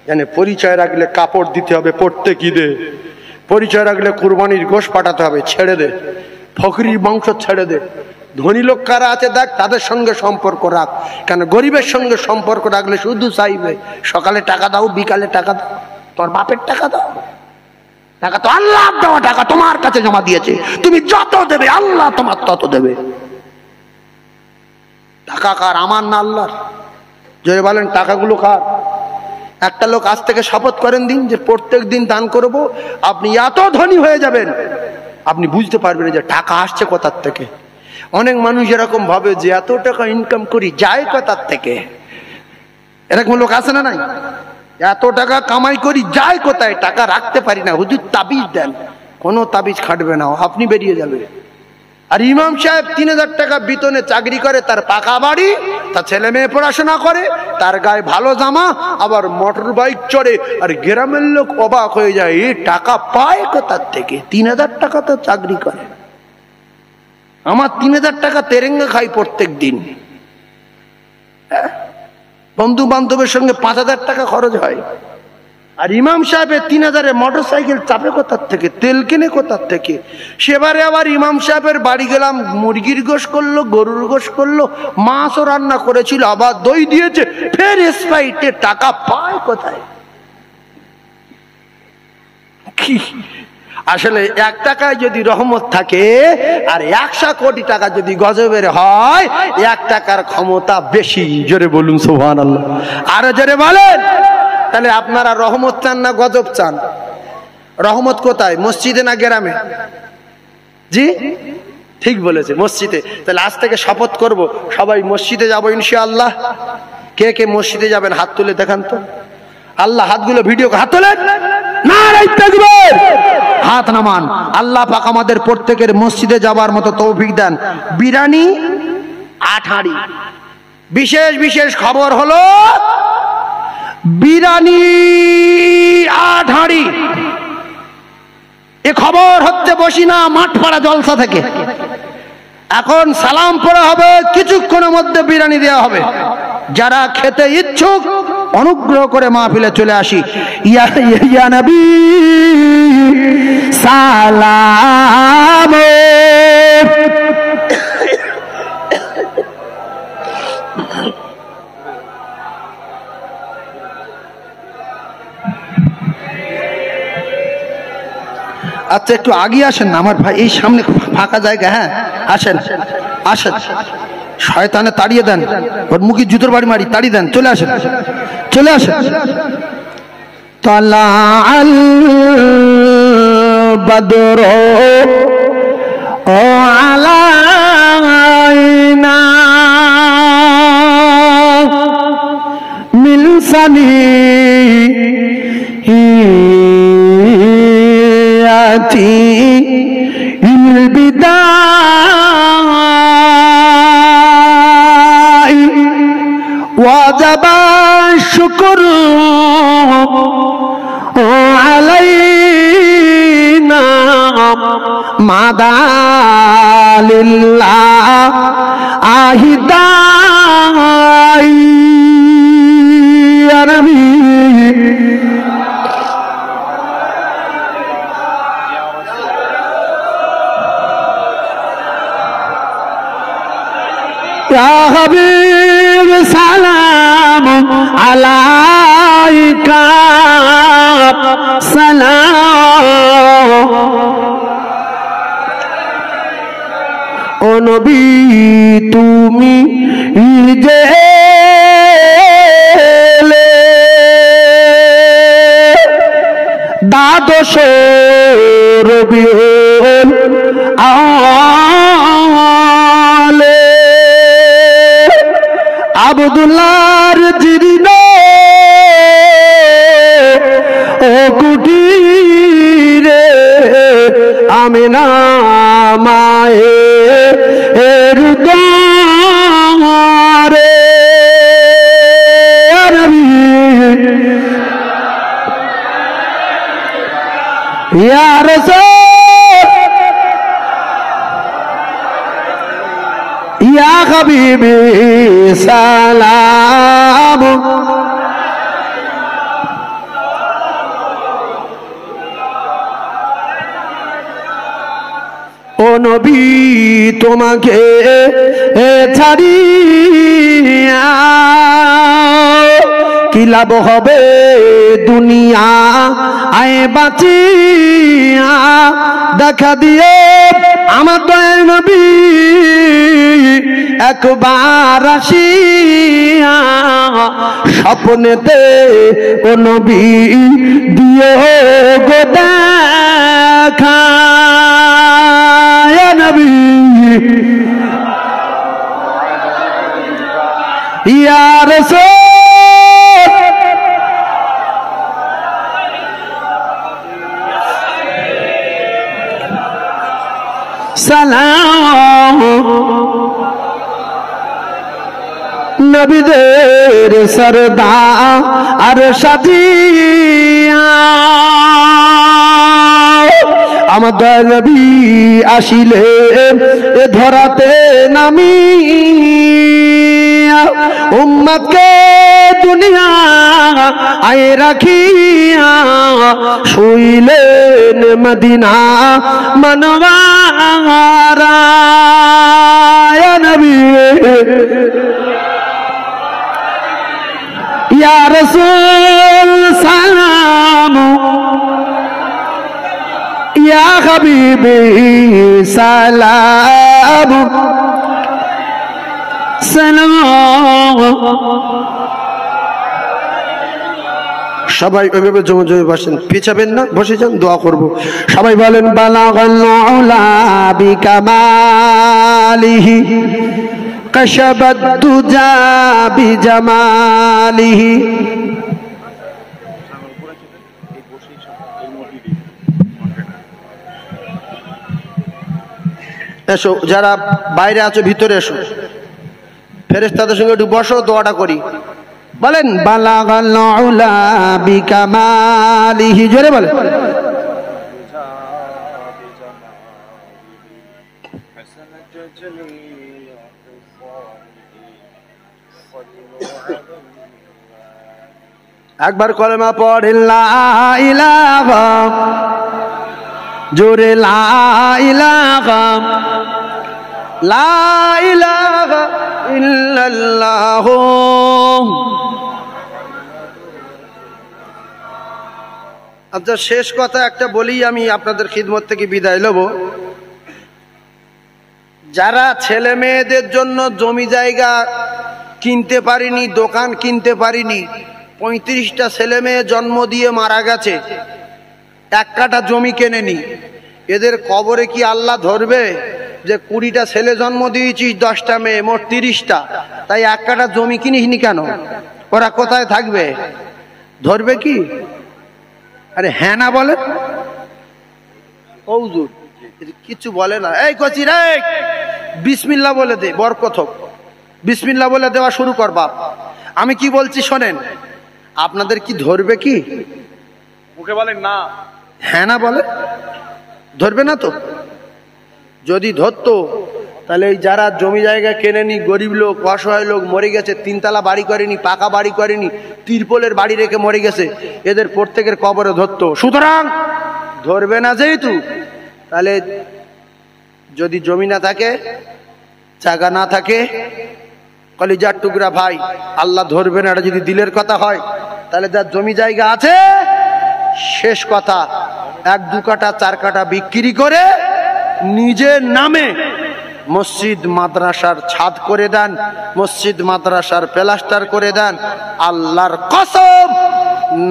জানে পরিচয় রাখলে কাপড় দিতে হবে, পড়তে কি দে, পরিচয় রাখলে কুরবানির গোশ পাঠাতে হবে, ছেড়ে দে, ফকরির বংশ ছেড়ে দে। ধনী লোক কারা আছে দেখ, তাদের সঙ্গে সম্পর্ক রাখ, কেন গরিবের সঙ্গে সম্পর্ক রাখলে শুধু চাইবে সকালে টাকা দাও, বিকালে টাকা দাও, তোর বাপের টাকা দাও, টাকা তো আল্লাহ দেওয়া টাকা তোমার কাছে জমা দিয়েছে, তুমি যত দেবে আল্লাহ তোমার তত দেবে। টাকা কার? আমার না আল্লাহর? জোরে বলেন টাকাগুলো কার? একটা লোক আজ থেকে শপথ করেন দিন যে প্রত্যেক দিন দান করব, আপনি এত ধনী হয়ে যাবেন আপনি বুঝতে পারবেন যে টাকা আসছে কোথার থেকে। অনেক মানুষ এরকম ভাবে যে এত টাকা ইনকাম করি যায় কোথার থেকে, এরকম লোক আছে না নাই? এত টাকা কামাই করি যায় কোথায়, টাকা রাখতে পারি না, হুজুর তাবিজ দেন, কোনো তাবিজ খাটবে না, আপনি বেরিয়ে যাবে। আর ইমাম সাহেব 3000 টাকা বেতনে চাকরি করে, তার পাকা বাড়ি, তার ছেলে মেয়ে পড়াশোনা করে, তার গায়ে ভালো জামা, আবার মোটর বাইক চড়ে, আর গ্রামের লোক অবাক হয়ে যায় এই টাকা পায় কোথার থেকে? 3000 টাকা তো চাকরি করে, আমার 3000 টাকা তেরেঙ্গা খাই প্রত্যেক দিন। বন্ধু বান্ধবের সঙ্গে 5000 টাকা খরচ হয়, আর ইমাম সাহেবের 3000-এ মোটর সাইকেল চাপে কোথার থেকে, তেল কিনে কোথার থেকে। সেবারে আবার ইমাম সাহেবের বাড়ি গেলাম, মুরগির গোশ করলো, গরুর গোশ করলো, মাছও রান্না করেছিল, আবার দই দিয়েছে, ফের স্প্রাইটে টাকা পায় কোথায়? কি আসলে 1 টাকায় যদি রহমত থাকে আর 100 কোটি টাকা যদি গজবের হয়, 1 টাকার ক্ষমতা বেশি। জোরে বলুন সুবহানাল্লাহ, আরো জোরে বলেন। তাহলে আপনারা রহমত চান না গজব চান? রহমত কোথায়, মসজিদে না গ্রামে? জি ঠিক বলেছে, মসজিদে। তাহলে আজ থেকে শপথ করব সবাই মসজিদে যাবো ইনশাআল্লাহ। কে কে মসজিদে যাবেন হাত তুলে দেখান তো। আল্লাহ হাতগুলো ভিডিও হাত তোলেন, নারায়ে তাকবীর, হাত নামান। আল্লাহ পাক আমাদের প্রত্যেকের মসজিদে যাবার মতো তৌফিক দেন। বিরানি 8 হাঁড়ি। বিশেষ বিশেষ খবর হলো বিরানি 8 হাঁড়ি। এ খবর হচ্ছে বসিনা মাঠপাড়া জলসা থেকে। এখন সালাম পড়া হবে, কিছুক্ষণের মধ্যে বিরানি দেওয়া হবে। যারা খেতে ইচ্ছুক অনুগ্রহ করে মাহফিলে চলে আসি। ইয়া নবী সালাম। আচ্ছা একটু আগে আসেন না আমার ভাই, এই সামনে ফাঁকা জায়গা। হ্যাঁ আসেন আসেন, শয়তানে তাড়িয়ে দেন, ওর মুখে জুতোর বাড়ি মারি, তাড়িয়ে দেন, চলে আসেন চলে আসেন। তালাআল বদর আলাইনা মিন সানিয়াতি ইল বিদাই ওয়াজাবা শুকর আলাইনা মাদালিল্লাহ আহিদাই ইয়া নবী ইয়া হাবিব সালাম আলাইকা সালাম। ও নবী তুমি যে দ্বাদশ রবিউল আউয়ালে আব্দুল্লাহর জীর্ণ ও কুটিরে আমিনা মায়ের দুয়ারে ইয়া রাসূল ইয়া হাবিবি সালাম ও নবী তোমাকে ছাড়িয়া কি লাভ হবে দুনিয়া আয় বাঁচিয়া দেখা দিয়ে আমার দয়াল নবী একবার আসিয়া স্বপ্নেতে ও নবী দিও গো দেখা নবী ইয়া রাসূল সালাম নবীদের সরদার আর সাথিয়া আমার দয়াল নবী আসিলে এ ধরাতে নামিয়া উম্মতকে দুনিয়া আয় রাখিয়া শুইলেন মদিনা মনওয়ারা ইয়া নবী ইয়া রাসূল সালাম ইয়া হাবিবি সালাম সালাম সবাই ওইভাবে জমে জমে বসেন, পিছাবেন না, বসে যান, দোয়া করব। সবাই বলেন বালাগাল উলা বিকামালিহি কাশাবাদ দুজা বিজামালিহি। এসো, যারা বাইরে আছো ভিতরে এসো, ফেরেশতাদের সঙ্গে একটু বসো, দোয়াটা করি। বলেন বালাগাল উলা বিকামালিহি, জোরে বলেন। একবার কলেমা পড়েন লা ইলাহা, জোরে লা ইলাহা লা ইলাহা ইল্লাল্লাহ। আচ্ছা, শেষ কথা একটা বলি, আমি আপনাদের খিদমত থেকে বিদায় নেব। যারা ছেলে মেয়েদের জন্য জমি জায়গা কিনতে পারিনি, দোকান কিনতে পারিনি, 35টা ছেলে মেয়ে জন্ম দিয়ে মারা গেছে, 1 কাঠা জমি কেনেনি, এদের কবরে কি আল্লাহ ধরবে যে 20টা ছেলে জন্ম দিয়েছিস, 10টা মেয়ে, মোট 30টা, তাই 1 কাঠা জমি কিনিসনি কেন? ওরা কোথায় থাকবে? ধরবে কি? আরে হ্যাঁ না বলে, হুজুর কিছু বলে না। এই কচি রে, বিসমিল্লাহ বলে দে, বরকত হোক। বিসমিল্লাহ বলে দেওয়া শুরু কর বাপ। আমি কি বলছি শোনেন, আপনাদের কি ধরবে কি? মুখে বলেন না, হ্যাঁ না বলে, ধরবে না তো? যদি ধরতো তাহলে এই যারা জমি জায়গা কেনেনি, গরিব লোক, অসহায় লোক মরে গেছে, 3 তলা বাড়ি করেনি, পাকা বাড়ি করেনি, তিরপলের বাড়ি রেখে মরে গেছে, এদের প্রত্যেকের কবরে ধরতো। সুতরাং ধরবে না যেহেতু, তাহলে যদি জমি না থাকে, জায়গা না থাকে, কলিজার টুকরা ভাই, আল্লাহ ধরবে না। এটা যদি দিলের কথা হয়, তাহলে যার জমি জায়গা আছে, শেষ কথা 1-2 কাঠা 4 কাঠা বিক্রি করে নিজের নামে মসজিদ মাদ্রাসার ছাদ করে দেন, মসজিদ মাদ্রাসার প্লাস্টার করে দেন। আল্লাহর কসম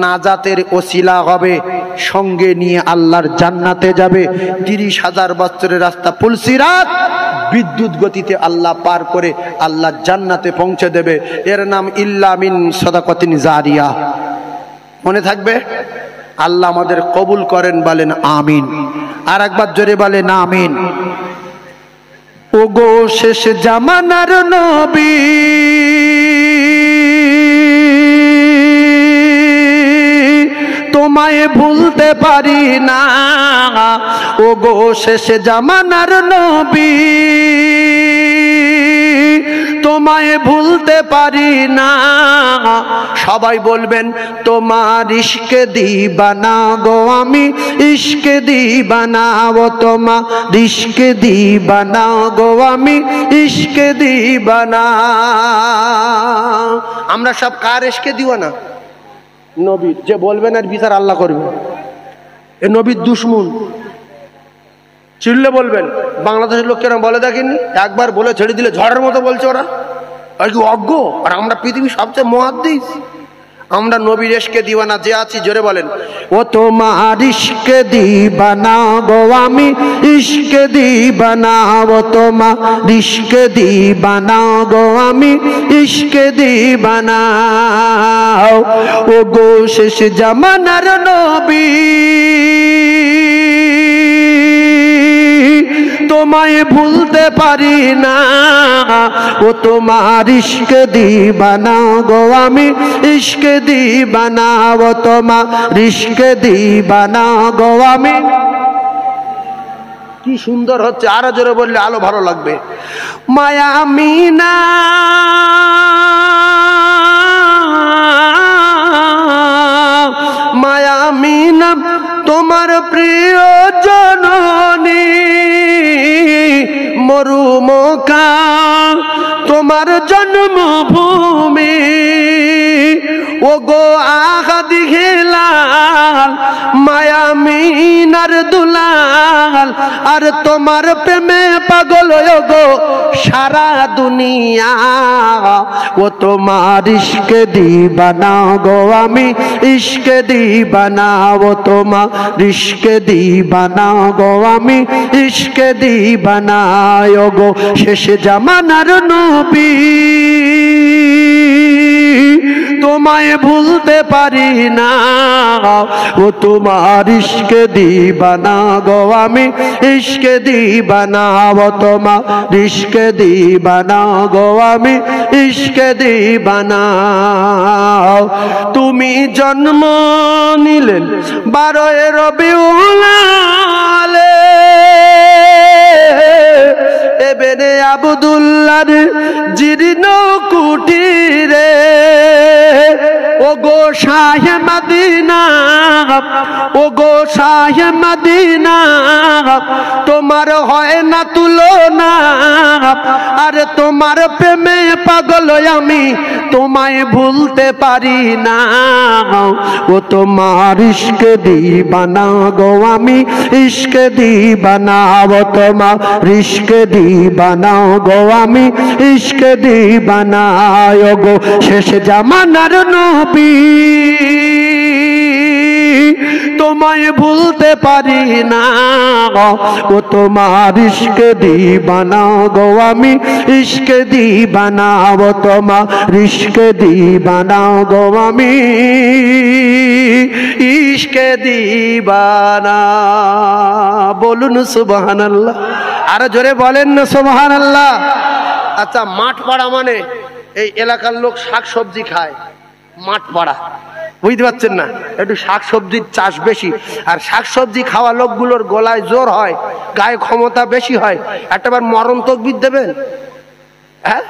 নাজাতের ওসিলা হবে, সঙ্গে নিয়ে আল্লাহর জান্নাতে যাবে। 30,000 বছরের রাস্তা পুলসিরাত বিদ্যুৎ গতিতে আল্লাহ পার করে আল্লাহর জান্নাতে পৌঁছে দেবে। এর নাম ইল্লা মিন সাদাকাতিন জারিয়া। মনে থাকবে? আল্লাহ আমাদের কবুল করেন, বলেন আমিন। আর একবার জোরে বলেন আমিন। ওগো শেষ জামানার নবী, তোমায় ভুলতে পারি না। ওগো শেষ জামানার নবী, তোমায় ভুলতে পারি না। সবাই বলবেন তোমার ইশকে দিবানা গো আমি, ইশকে দিবানা ও তোমার ইশকে দিবানা গো আমি, ইশকে দিবানা। আমরা সব কার ইশকে দিবানা? নবীর। যে বলবেন আর বিচার আল্লাহ করবে। এ নবীর দুশমন। চিল্লে বলবেন। বাংলাদেশের লোক কেন বলে দেখেননি? একবার বলে ছেড়ে দিলে ঝড়ের মতো বলছে ওরা, আর কি অজ্ঞ। আর আমরা পৃথিবীর সবচেয়ে মুহাদ্দিস। আমরা নবীর ইশকে দিওয়ানা যে আছি, জোরে বলেন ও তোমার ইশকে দিবানা গো আমি, ইশকে দিবানা ও তোমার ইশকে দিবানা গো আমি, ইশকে দিবানা। ও গো শেষ জামানার নবী, তোমায় ভুলতে পারি না। ও তোমার ইশকে দিবানা গো আমি, ইশকে দিবানা ও তোমার ইশকে দিবানা গো আমি। কি সুন্দর হচ্ছে, আরো জোরে বললে আলো ভালো লাগবে। মায়া মিনা মায়া মিনা তোমার প্রিয় জননী, মরুমুখা তোমার জন্মভূমি। ও গো আহাদি হেলাল মায়া মিনার দুলাল, আর তোমার প্রেমে পাগল গো সারা দুনিয়া। ও তোমার ইশকে দিবানা গো আমি, ইশকে দিবানা ও তোমার ইশকে দিবানা গো আমি, ইশকে দিবানা। ও গো শেষ জামানার নবী, তোমায় ভুলতে পারি না। ও তোমার ইশকে দিবানা গো আমি, ইশকে দিবানা ও তোমার ইশকে দিবানা গো আমি, ইশকে দিবানা। তুমি জন্ম নিলেন 12 রবিউল আলে, এবেনে আব্দুল্লাহর জীর্ণ কুটিরে। ও গো শাহে মদিনা, ও গো শাহে মদিনা, তোমার হয় না তুলনা। আর তোমার প্রেমে পাগল আমি, তোমায় ভুলতে পারি না। ও তোমার ইশকে দিবানা গো আমি, ইশকে দিবানা ও তোমার ইশকে দিবানা গো আমি, ইশকে দিবানা। ও গো শেষ জামানার নবী, তোমায় ভুলতে পারি না। ও তোমার ইশকে দিবানা গো আমি, ইশকে দিবানা ও তোমার ইশকে দিবানা গো আমি, ইশকে দিবানা। বলুন সুবহানাল্লাহ। আরো জোরে বলেন না সুবহানাল্লাহ। আচ্ছা, মাঠ পাড়া মানে এই এলাকার লোক শাক সবজি খায়। মাঠ পাড়া, বুঝতে পারছেন না? একটু শাক সবজির চাষ বেশি। আর শাক সবজি খাওয়া লোকগুলোর গলায় জোর হয়, গায়ে ক্ষমতা বেশি হয়। একটাবার মরণ তকবির দেবেন? হ্যাঁ,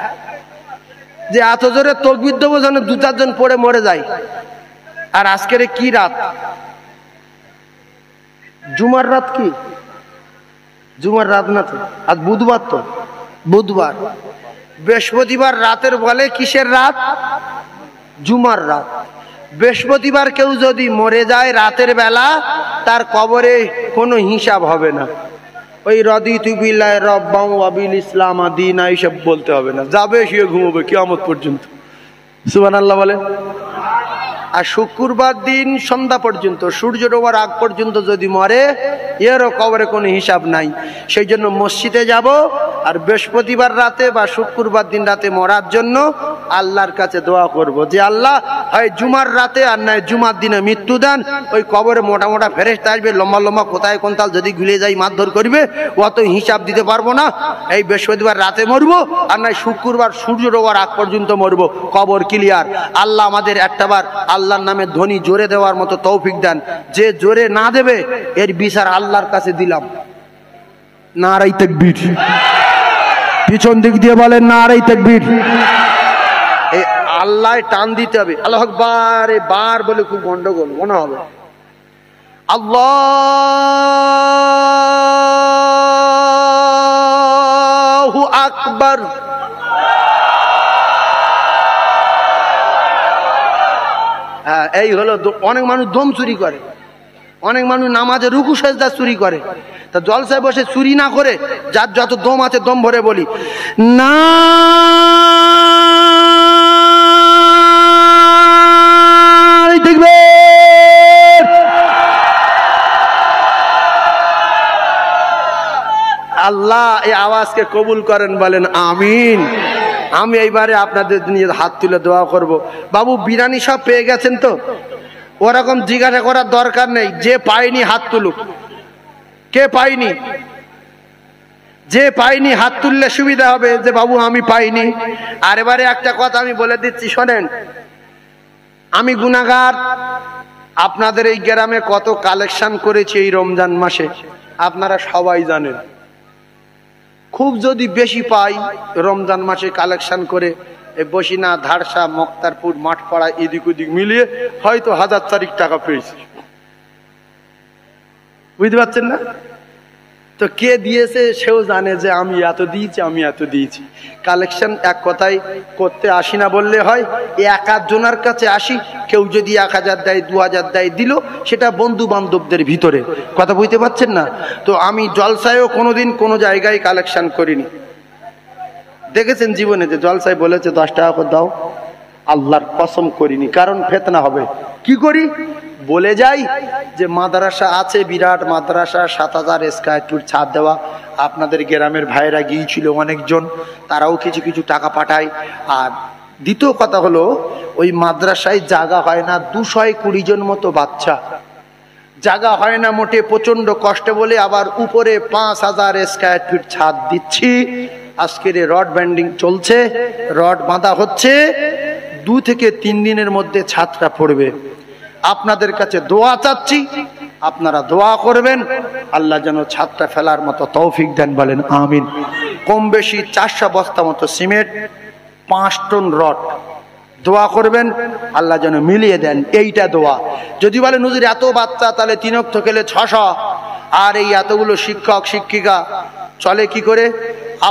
যে এত জোরে তকবির দেবো যেন 2-4 জন পড়ে মরে যায়। আর আজকের কি রাত? জুমার রাত। কি জুমার রাত না তো? আজ বুধবার তো, বুধবার। বৃহস্পতিবার রাতের বলে কিসের রাত? জুমার রাত। বৃহস্পতিবার কেউ যদি মরে যায় রাতের বেলা, তার কবরে কোনো হিসাব হবে না। ওই রাদিতু বিল্লাহি রাব্বান ওয়া বিল ইসলাম দীনা এইসব বলতে হবে না, যাবে শুয়ে ঘুমাবে কিয়ামত পর্যন্ত। সুবহানাল্লাহ বলেন। আর শুক্রবার দিন সন্ধ্যা পর্যন্ত, সূর্য ডোবার আগ পর্যন্ত যদি মরে, এরও কবরে কোনো হিসাব নাই। সেই জন্য মসজিদে যাব, আর বৃহস্পতিবার রাতে বা শুক্রবার দিন রাতে মরার জন্য আল্লাহর কাছে দোয়া করব যে আল্লাহ হয় জুমার রাতে আর নয় জুমার দিনে মৃত্যু দেন। ওই কবরে মোটা মোটা ফেরেশতা আসবে, লম্বা লম্বা কোথায় কোন তাল যদি গুলে যাই মারধর করবে, অত হিসাব দিতে পারবো না। এই বৃহস্পতিবার রাতে মরবো আর নয় শুক্রবার সূর্য ডোবার আগ পর্যন্ত মরবো, কবর ক্লিয়ার। আল্লাহ আমাদের একটাবার আল্লাহর নামে ধ্বনি জোরে দেওয়ার মতো তৌফিক দেন। যে জোরে না দেবে এর বিচার আল্লাহর কাছে দিলাম। নারায়ে তাকবীর। পিছন দিক দিয়ে বলেন নারায়ে তাকবীর। এই আল্লাহ টান দিতে হবে। আল্লাহু আকবার এ বার বলে খুব গন্ডগোল মনে হবে। আল্লাহু আকবার। হ্যাঁ, এই হলো। অনেক মানুষ দম চুরি করে, অনেক মানুষ নামাজে রুকু সেজদা চুরি করে। তা জলসায় বসে চুরি না করে যার যত দম আছে দম ভরে বলি না দেখবে। আল্লাহ এই আওয়াজকে কবুল করেন, বলেন আমিন। আমি এইবারে আপনাদের নিয়ে হাত তুলে দোয়া করব। বাবু বিরিয়ানি সব পেয়ে গেছেন তো? ওরকম জিজ্ঞাসা করার দরকার নেই। যে পায়নি হাত তুলুক। কে পাইনি? যে পাইনি হাত তুললে সুবিধা হবে যে বাবু আমি পাইনি। আর এবারে একটা কথা আমি বলে দিচ্ছি, শোনেন। আমি গুনাহগার। আপনাদের এই গ্রামে কত কালেকশন করেছি এই রমজান মাসে আপনারা সবাই জানেন। খুব যদি বেশি পাই রমজান মাসে কালেকশন করে বসিনা, ধারসা, মক্তারপুর, মাঠপাড়া এদিক ওদিক মিলিয়ে হয়তো 1000 টাকা পেয়েছি। বুঝতে পারছেন না? তো কে দিয়েছে সেও জানে যে আমি এত দিয়েছি, আমি এত দিয়েছি। কালেকশন এক কথায় করতে আসি না বললে হয়। এক আধজনের কাছে আসি, কেউ যদি 1000 দেয় 2000 দেয় দিল, সেটা বন্ধু বান্ধবদের ভিতরে। কথা বুঝতে পারছেন না? তো আমি জলসায়ও কোনোদিন কোনো জায়গায় কালেকশন করিনি। দেখেছেন জীবনে যে জলসায় বলেছে 10 টাকা করে দাও, আল্লাহর কসম করিনি। কারণ ফিতনা হবে। কি করি? বলে যাই যে মাদ্রাসা আছে, বিরাট মাদ্রাসা, 7000 স্কয়ার ফুট ছাদ দেওয়া। আপনাদের গ্রামের ভাইরা গিয়েছিল অনেকজন, তারাও কিছু কিছু টাকা পাঠায়। আর দ্বিতীয় কথা হলো ওই মাদ্রাসায় জায়গা হয় না, 220 জন মতো বাচ্চা, জায়গা হয় না মোটে, প্রচন্ড কষ্ট বলে আবার উপরে 5000 স্কয়ার ফিট ছাদ দিচ্ছি। আজকের রড ব্যান্ডিং চলছে, রড বাঁধা হচ্ছে। 2 থেকে 3 দিনের মধ্যে ছাদটা পড়বে। আপনাদের কাছে দোয়া চাচ্ছি, আপনারা দোয়া করবেন আল্লাহ যেন ছাদটা ফেলার মতো তৌফিক দেন, বলেন আমিন। কম বেশি 400 বস্তা মতো সিমেন্ট, 5 টন রড। দোয়া করবেন আল্লাহ যেন মিলিয়ে দেন। এইটা দোয়া। যদি বলেন হুজুর এত বাচ্চা, তাহলে 3 অক্ষ খেলে 600, আর এই এতগুলো শিক্ষক শিক্ষিকা চলে কি করে?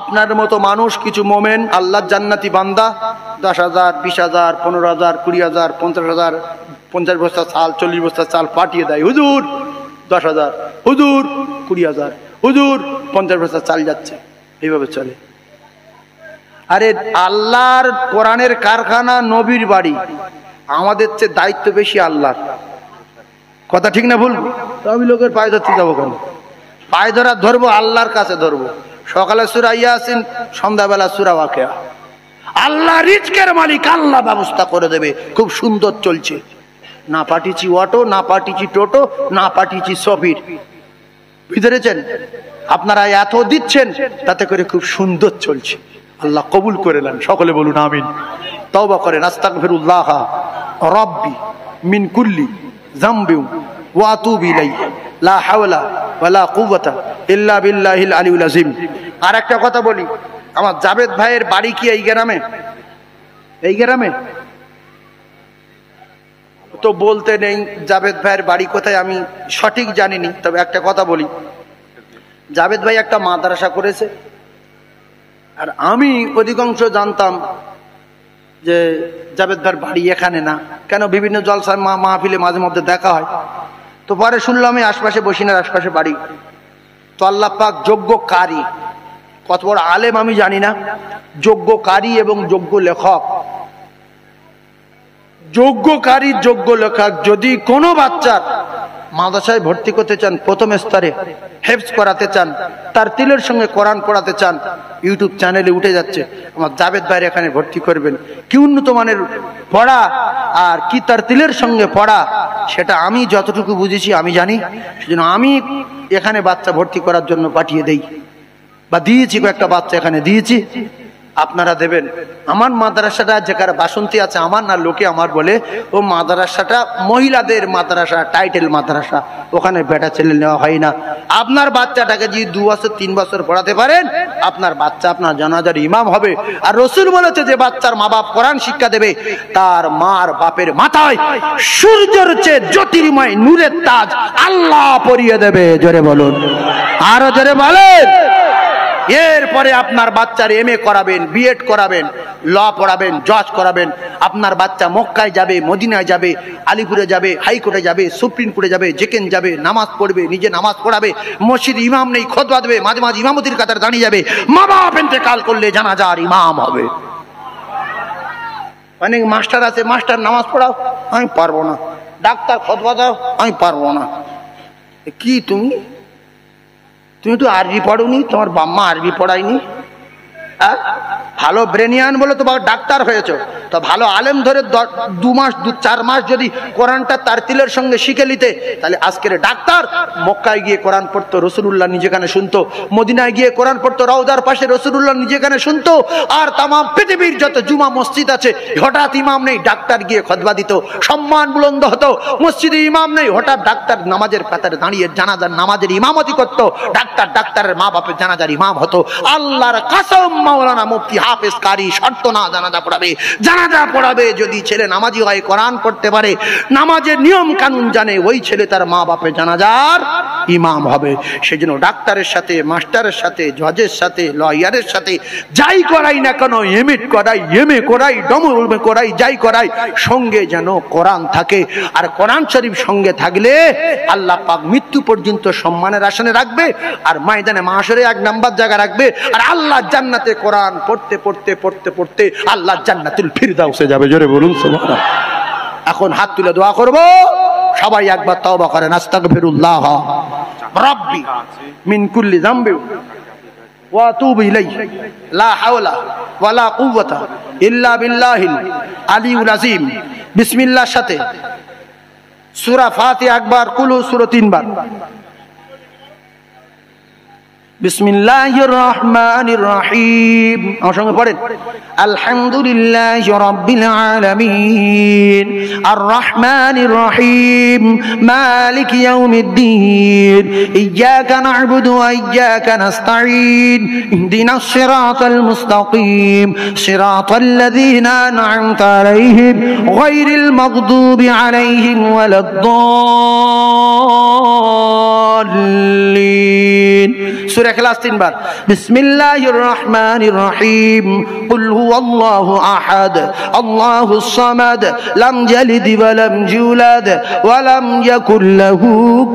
আপনার মতো মানুষ, কিছু মোমেন আল্লাহর জান্নাতি বান্দা 10,000, 20,000, 15,000, 20,000, 50,000, 50 বস্তা চাল, 40 বস্তা চাল পাঠিয়ে দেয়। হুজুর 10,000, হুজুর 20,000, হুজুর 50 বস্তা চাল যাচ্ছে। এইভাবে চলে। আরে আল্লাহর কোরআনের কারখানা, নবীর বাড়ি, আমাদের চেয়ে দায়িত্ব বেশি আল্লাহর। কথা ঠিক না ভুল? আমি লোকের পায়ে ধরতে যাবো কেন? পায়ে ধরা ধরবো আল্লাহর কাছে ধরবো। সকালে সূরা ইয়াসিন, সন্ধ্যাবেলা সূরা ওয়াকিয়া। আল্লাহ রিজকের মালিক, আল্লাহ ব্যবস্থা করে দেবে। খুব সুন্দর চলছে। না পাঠিয়েছি অটো, না পাঠিয়েছি টোটো, না পাঠিয়েছি সফির। বুঝতেছেন? আপনারা এত দিচ্ছেন, তাতে করে খুব সুন্দর চলছে। আল্লাহ কবুল করে নেন। সকলে বলুন আমিন। তওবা করেন, আস্তাগফিরুল্লাহ রাব্বি মিন কুল্লি যামবি ওয়া আতুবু ইলাইহি লা হাওলা ওয়ালা কুওয়াতা ইল্লা বিল্লাহিল আলিয়্যিল আযীম। আর একটা কথা বলি, আমার জাবেদ ভাইয়ের বাড়ি কি এই গ্রামে? এই গ্রামে তো বলতে নেই জাবেদ ভাইয়ের বাড়ি কোথায় আমি সঠিক জানিনি। তবে একটা কথা বলি, জাবেদ ভাই একটা মাদ্রাসা করেছে। আর আমি অধিকাংশ জানতাম যে জাবেদ ভাইয়ের বাড়ি এখানে না। কেন? বিভিন্ন জলসায় মাহফিলে মাঝে মধ্যে দেখা হয়। তো পরে শুনলাম এই আশপাশে, বসিনার আশপাশে বাড়ি। তো আল্লাহ পাক যোগ্য কারি, কত বড় আলেম আমি জানি না, যোগ্য কারি এবং যোগ্য লেখক, যোগ্য কারি যোগ্য লেখক যদি কোনো বাচ্চার মাদ্রাসায় ভর্তি করতে চান, প্রথম স্তরে হেফজ করাতে চান, তার তিলের সঙ্গে কোরআন পড়াতে চান, ইউটিউব চ্যানেলে উঠে যাচ্ছে, আমার জাবেদ ভাইয়ের এখানে ভর্তি করবেন। কি উন্নত মানের পড়া আর কি তার তিলের সঙ্গে পড়া, সেটা আমি যতটুকু বুঝেছি আমি জানি, সেজন্য আমি এখানে বাচ্চা ভর্তি করার জন্য পাঠিয়ে দেই বা দিয়েছি, কয়েকটা বাচ্চা এখানে দিয়েছি, আপনারা দেবেন। আমার মাদ্রাসাটা যেখানে বাসন্তী আছে, আমার না, লোকে আমার বলে ও মাদ্রাসাটা মহিলাদের মাদ্রাসা, টাইটেল মাদ্রাসা, ওখানে বেটা ছেলে নেওয়া হয় না। আপনার বাচ্চাটাকে যদি 2 বছর 3 বছর পড়াতে পারেন, আপনার বাচ্চা আপনার জানাজার ইমাম হবে। আর রসুল বলেছে যে বাচ্চার মা বাপ কোরআন শিক্ষা দেবে, তার মার বাপের মাথায় সূর্যের চেয়ে জ্যোতির্ময় নূরের তাজ আল্লাহ পরিয়ে দেবে। জোরে বলুন, আরো জোরে বলেন। এরপরে আপনার বাচ্চার MA করাবেন, বিএড করাবেন, ল পড়াবেন, জজ করাবেন। আপনার বাচ্চা মক্কায় যাবে, মদিনায় যাবে, আলিপুরে যাবে, হাইকোর্টে যাবে, সুপ্রিম কোর্টে যাবে, যেখানে যাবে নামাজ পড়বে, নিজে নামাজ পড়াবে, মসজিদ ইমাম নেই খুতবা দেবে, মাঝে মাঝে ইমামতির কাতারে দাঁড়িয়ে যাবে, মা বাপ ইন্তেকাল করলে জানাজার ইমাম হবে। অনেক মাস্টার আছে, মাস্টার নামাজ পড়াও, আমি পারবো না। ডাক্তার খুতবা দাও, আমি পারবো না। কি তুমি তো আরবি পড়োনি, তোমার বাম্মা আরবি পড়ায়নি? ভালো ব্রেনিয়ান বলে তো ডাক্তার হয়েছে, তো ভালো আলেম ধরে 2 মাস 4 মাস যদি কোরআনটা তার তিলের সঙ্গে শিখে নিতে, তাহলে আজকের ডাক্তার মক্কায় গিয়ে কোরআন পড়তো, রসুলুল্লাহ নিজেখানে শুনতো, মদিনায় গিয়ে কোরআন পড়তো, রওজার পাশে রসুলুল্লাহ নিজেখানে শুনতো। আর তাম পৃথিবীর যত জুমা মসজিদ আছে, হঠাৎ ইমাম নেই, ডাক্তার গিয়ে খুতবা দিত, সম্মান বুলন্দ হতো। মসজিদে ইমাম নেই, হঠাৎ ডাক্তার নামাজের কাতারে দাঁড়িয়ে জানাজার নামাজের ইমামতি করতো, ডাক্তারের মা বাপের জানাজার ইমাম হতো। আল্লাহর কসম, মাওলানা মুফতি হাফেজ কারি শর্ত না জানাজা পড়াবে। জানাজা পড়াবে যদি ছেলে নামাজি হয়, কোরআন পড়তে পারে, নামাজের নিয়ম কানুন জানে, ওই ছেলে তার মা বাপের জানাজার ইমাম হবে। সেজন্য ডাক্তারের সাথে, মাস্টারের সাথে, জজের সাথে, লয়ারের সাথে যাই করাই না কেন, এমএড করাই, MA করাই, ডমরুমে করাই, যাই করাই, সঙ্গে যেন কোরআন থাকে। আর কোরআন শরীফ সঙ্গে থাকলে আল্লাহ পাক মৃত্যু পর্যন্ত সম্মানের আসনে রাখবে, আর ময়দানে মাশরে 1 নাম্বার জায়গা রাখবে। আর আল্লাহ জান্নাতে কোরআন পড়তে পড়তে পড়তে পড়তে আল্লাহ জান্নাতুল ফিরদাউসে যাবে। জোরে বলুন সুবহানাল্লাহ। এখন হাত তুলে দোয়া করব, সবাই একবার তওবা করেন। আস্তাগফিরুল্লাহ রাব্বি মিন কুল্লি যামবি ওয়া আতুবু ইলাইহি লা হাওলা ওয়ালা কুওয়াতা ইল্লা বিল্লাহিল আলিউল আযীম। বিসমিল্লাহর সাথে সূরা ফাতিহা একবার, কুল সূরা 3 বার। বিসমিল্লাহির রহমানির রহিম, আমার সঙ্গে পড়েন। আলহামদুলিল্লাহি রাব্বিল আলামিন, আর রহমানির রহিম, মালিক ইয়াউমিদ্দিন, ইয়্যাকা না'বুদু ওয়া ইয়্যাকা নাস্তাঈন, ইহদিনাস সিরাতাল মুস্তাকিম, সিরাতাল লাযীনা আন'আমতা আলাইহিম গায়রিল মাগদুবি আলাইহিম ওয়ালাদ-দাল্লিন। সূরা ইখলাস 3 বার। বিসমিল্লাহির রহমানির রহিম, কুল হুয়াল্লাহু আহাদ, আল্লাহুস সামাদ, লাম ইয়ালিদ ওয়া লাম ইউলাদ ওয়া লাম ইয়াকুল লাহু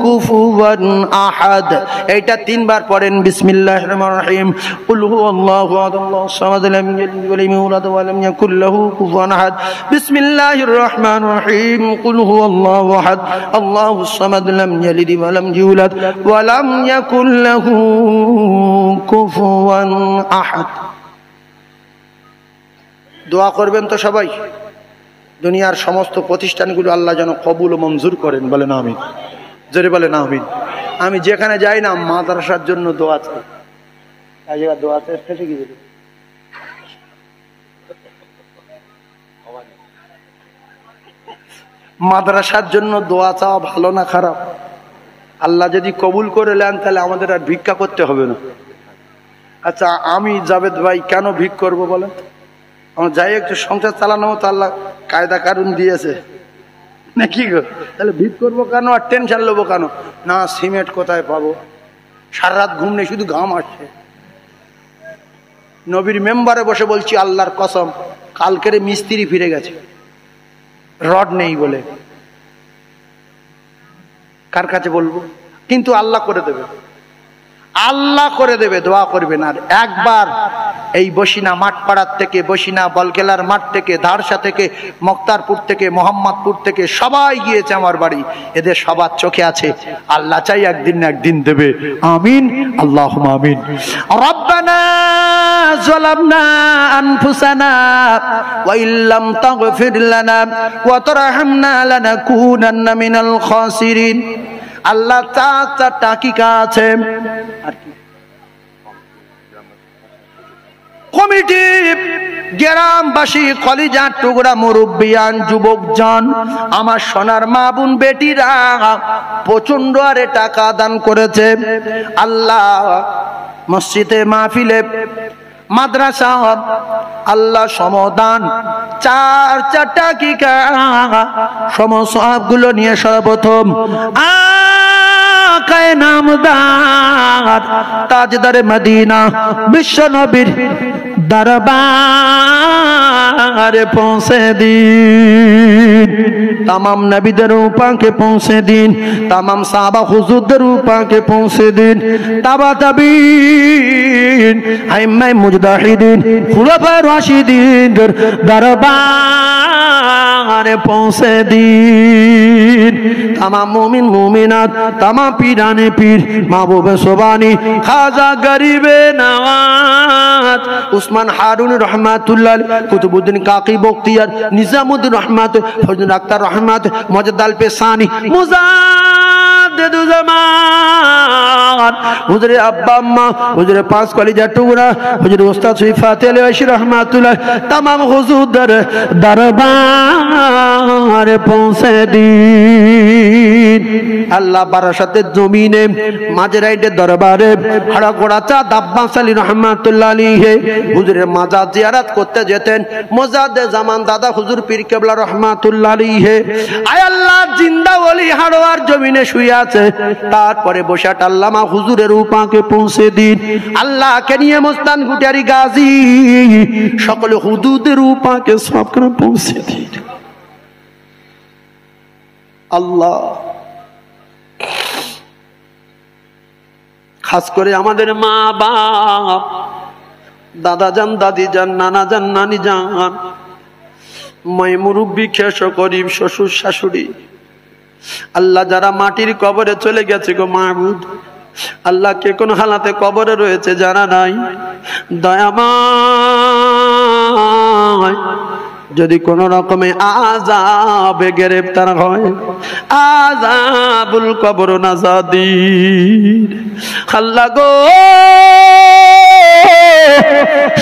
কুফুওয়ান আহাদ। এটা 3 বার পড়েন। বিসমিল্লাহির রহমানির রহিম, কুল হুয়াল্লাহু আহাদ, আল্লাহুস সামাদ, লাম ইয়ালিদ ওয়া লাম ইউলাদ ওয়া লাম ইয়াকুল লাহু কুফুওয়ান আহাদ। বিসমিল্লাহির রহমানির রহিম, কুল হুয়াল্লাহু আহাদ, আল্লাহুস সামাদ, লাম ইয়ালিদ ওয়া লাম ইউলাদ ওয়া লাম ইয়াকুল লাহু কুফুওয়ান আহাদ। দোয়া করবেন তো সবাই। দুনিয়ার সমস্ত প্রতিষ্ঠানগুলো আল্লাহ যেন কবুল ও মঞ্জুর করেন, বলেন আমিন। জোরে বলেন আমিন। আমি যেখানে যাই না, মাদ্রাসার জন্য দোয়া চাই। দোয়া চাই মাদ্রাসার জন্য দোয়া চাওয়া ভালো না খারাপ? আল্লাহ যদি কবুল করে নেন, তাহলে আমাদের আর ভিক্ষা করতে হবে না। আচ্ছা, আমি জাবেদ ভাই কেন ভিক করব বলেন? আমার যাই একটু সংসার চালানো তো আল্লাহ কায়দা কারণ দিয়েছে নাকি গো? তাহলে ভিক করবো কেন আর টেনশন নেবো কেন? না, সিমেন্ট কোথায় পাবো, সারা রাত ঘুম নেই, শুধু ঘাম আসছে। নবীর মেম্বারে বসে বলছি আল্লাহর কসম, কালকের মিস্ত্রি ফিরে গেছে, রড নেই বলে। কার কাছে বলবো? কিন্তু আল্লাহ করে দেবে। আল্লাহ করে দেবে, দোয়া করবেন। আর একবার এই বসিনা মাঠপাড়ার থেকে, বসিনা বলকেলার মাঠ থেকে, ধারসা থেকে, মুক্তারপুর থেকে, মোহাম্মদপুর থেকে সবাই গিয়েছে আমার বাড়ি। এদের সবার চোখে আছে, আল্লাহ চাই একদিন না একদিন দেবে। আমিন, আল্লাহুম্মা আমিন। রব্বানা যালামনা আনফুসানা ওয়া ইল্লাম তাগফির লানা ওয়া তারহামনা লানাকুনান্না মিনাল খাসিরিন। আল্লাহ চারটা হাকিকা আছে। আর কি কমিটি, গ্রামবাসী, কলিজার টুকরা, মুরব্বিয়ান, যুবকজন, আমার সোনার মা বোন বেটিরা প্রচন্ড আরে টাকা দান করেছে। আল্লাহ মসজিদে, মাহফিলে, মাদ্রাসা, আল্লাহ সমদান চারটা হাকিকা সমসবগুলো নিয়ে সর্বপ্রথম আকায়ে নামদার তাজদারে মদিনা বিশ্ব নবীর দরবারে পৌঁছে দিন। तमाम नबीদের পাকে পৌঁছে দিন, तमाम সাহাবা হুজুরদের পাকে পৌঁছে দিন, তাবা তাবিন, আইম্মায়ে মুজতাহিদিন, খুলাফায়ে রাশিদিনদের দরবারে পৌঁছে দিন। तमाम মুমিন মুমিনাত, तमाम পীরানে পীর, মাহবুবে সোবানি, খাজা গরিবে নওয়াজ, উসমান হারুন রহমাতুল্লাহ, কুতুবউদ্দিন কাকি বখতিয়ার, নিজামুদ্দিন রহমাত, ফজলুল আখতার রহমাত, মজদ আল পেশানি, মুজাদ্দিদুজ্জামান, হুজুরে আব্বা আম্মা, হুজুরে পাঁচ কলিজার টুকরা, হুজুরে উস্তাদ সিফাত আলী রহমাতুল্লাহ, तमाम হুজুরদের দরবারে পৌঁছে দিন। আল্লাহ বারাসাতের জমিনে মাঝরাইটের দরবারে হাড়াগোড়া চা আব্বাস আলী রহমাতুল্লাহ আলাইহি হুজুরের মাজার জিয়ারত করতে যেতেন। মোজাদ্দে জামান দাদা হুজুর পীর কেবলা রহমাতুল্লাহ আলাইহি, আয় আল্লাহ জিন্দা ওলি হাড়োয়ার জমিনে শুয়ে আছে, তারপরে বসাট আল্লামা হুজুরের পাকে পৌঁছে দিন। আল্লাহকে নিয়ে মোস্তান গুটিয়ারি গাজী সকল হুজুরদের পাকে সবখানে পৌঁছে দিন। আল্লাহ খাস করে আমাদের মা বাপ, দাদা যান, দাদি যান, নানা যান, নানি যান, মাই মুরব্বী, খেস গরিব, শ্বশুর শাশুড়ি, আল্লাহ যারা মাটির কবরে চলে গেছে গো মাহবুদ, আল্লাহ কে কোন হালাতে কবরে রয়েছে জানা নাই, দয়াময় যদি কোন রকমে আযাবে গ্রেফতার হয়, আযাবুল কবর নাজাদিন, আল্লাহ গো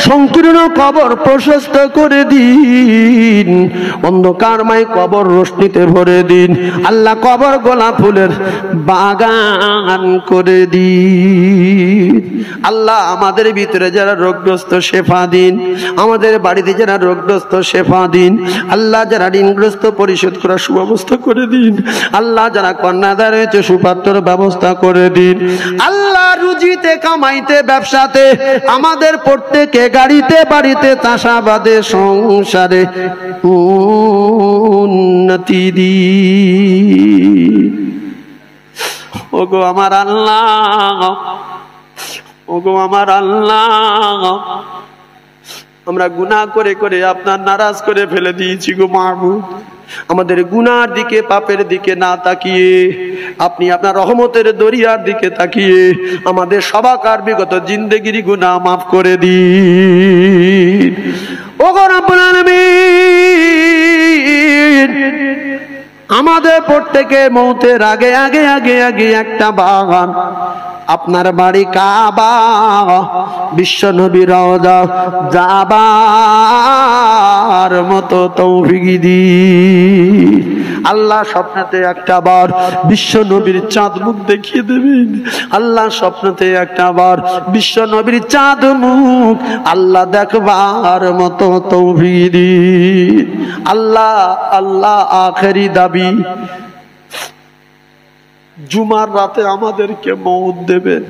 সংকীর্ণ কবর প্রশস্ত করে দিন, অন্ধকারময় কবর রোশনীতে ভরে দিন। আল্লাহ কবর গোলাপ ফুলের বাগান করে দিন। আল্লাহ আমাদের ভিতরে যারা রোগগ্রস্ত শেফা দিন, আমাদের বাড়িতে যারা রোগগ্রস্ত শেফা দিন। আল্লাহ যারা ঋণগ্রস্ত পরিশোধ করার সুব্যবস্থা করে দিন। আল্লাহ যারা কন্যাদার হয়েছে সুপাত্রর ব্যবস্থা করে দিন। আল্লাহ রুজিতে, কামাইতে, ব্যবসাতে, আমাদের প্রত্যেকে গাড়িতে, বাড়িতে, চাষাবাদে, সংসারে উন্নতি দিন। ওগো আমার আল্লাহ, ওগো আমার আল্লাহ, আমরা গুনাহ করে করে আপনার নারাজ করে ফেলে দিয়েছি গো মাহবুব। আমাদের গুনার দিকে, পাপের দিকে না তাকিয়ে আপনি আপনার রহমতের দরিয়ার দিকে তাকিয়ে আমাদের সবাকার বিগত জিন্দেগির গুনাহ মাফ করে দিন। ওগো রব্বুল আলামিন, আমাদের প্রত্যেকে মৌতের আগে আগে আগে আগে একটা বাগান, আপনার বাড়ি কাবা, বিশ্ব নবী রওজা যাবার মতো তৌফিক দিন। আল্লাহ স্বপ্নতে একটা বার বিশ্ব নবীর চাঁদ মুখ দেখিয়ে দেবেন। আল্লাহ স্বপ্নতে একটা বার বিশ্ব নবীর চাঁদ মুখ আল্লাহ দেখবার মতো তৌফিক দিন। আল্লাহ আল্লাহ আখেরি দাবি, জুমার রাতে আমাদেরকে মউত দেবেন,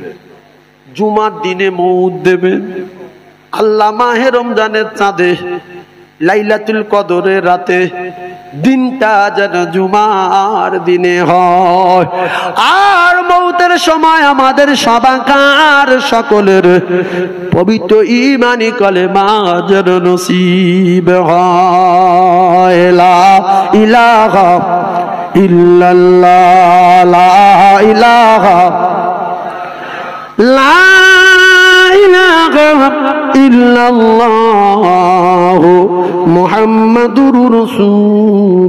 জুমার দিনে মউত দেবেন। আল্লাহ মাহে রমজানের চাঁদে, লাইলাতুল কদরের রাতে দিনটা যেন জুমার দিনে হয়। আর মৌতের সময় আমাদের সবাকার সকলের পবিত্র ঈমানি কলেমা যেন নসিব হয়। লা ইলাহা ইল্লাল্লাহ, লা ইলাহা, লা ইলাহা ইল্লাল্লাহ মুহাম্মাদুর রাসূলুল্লাহ।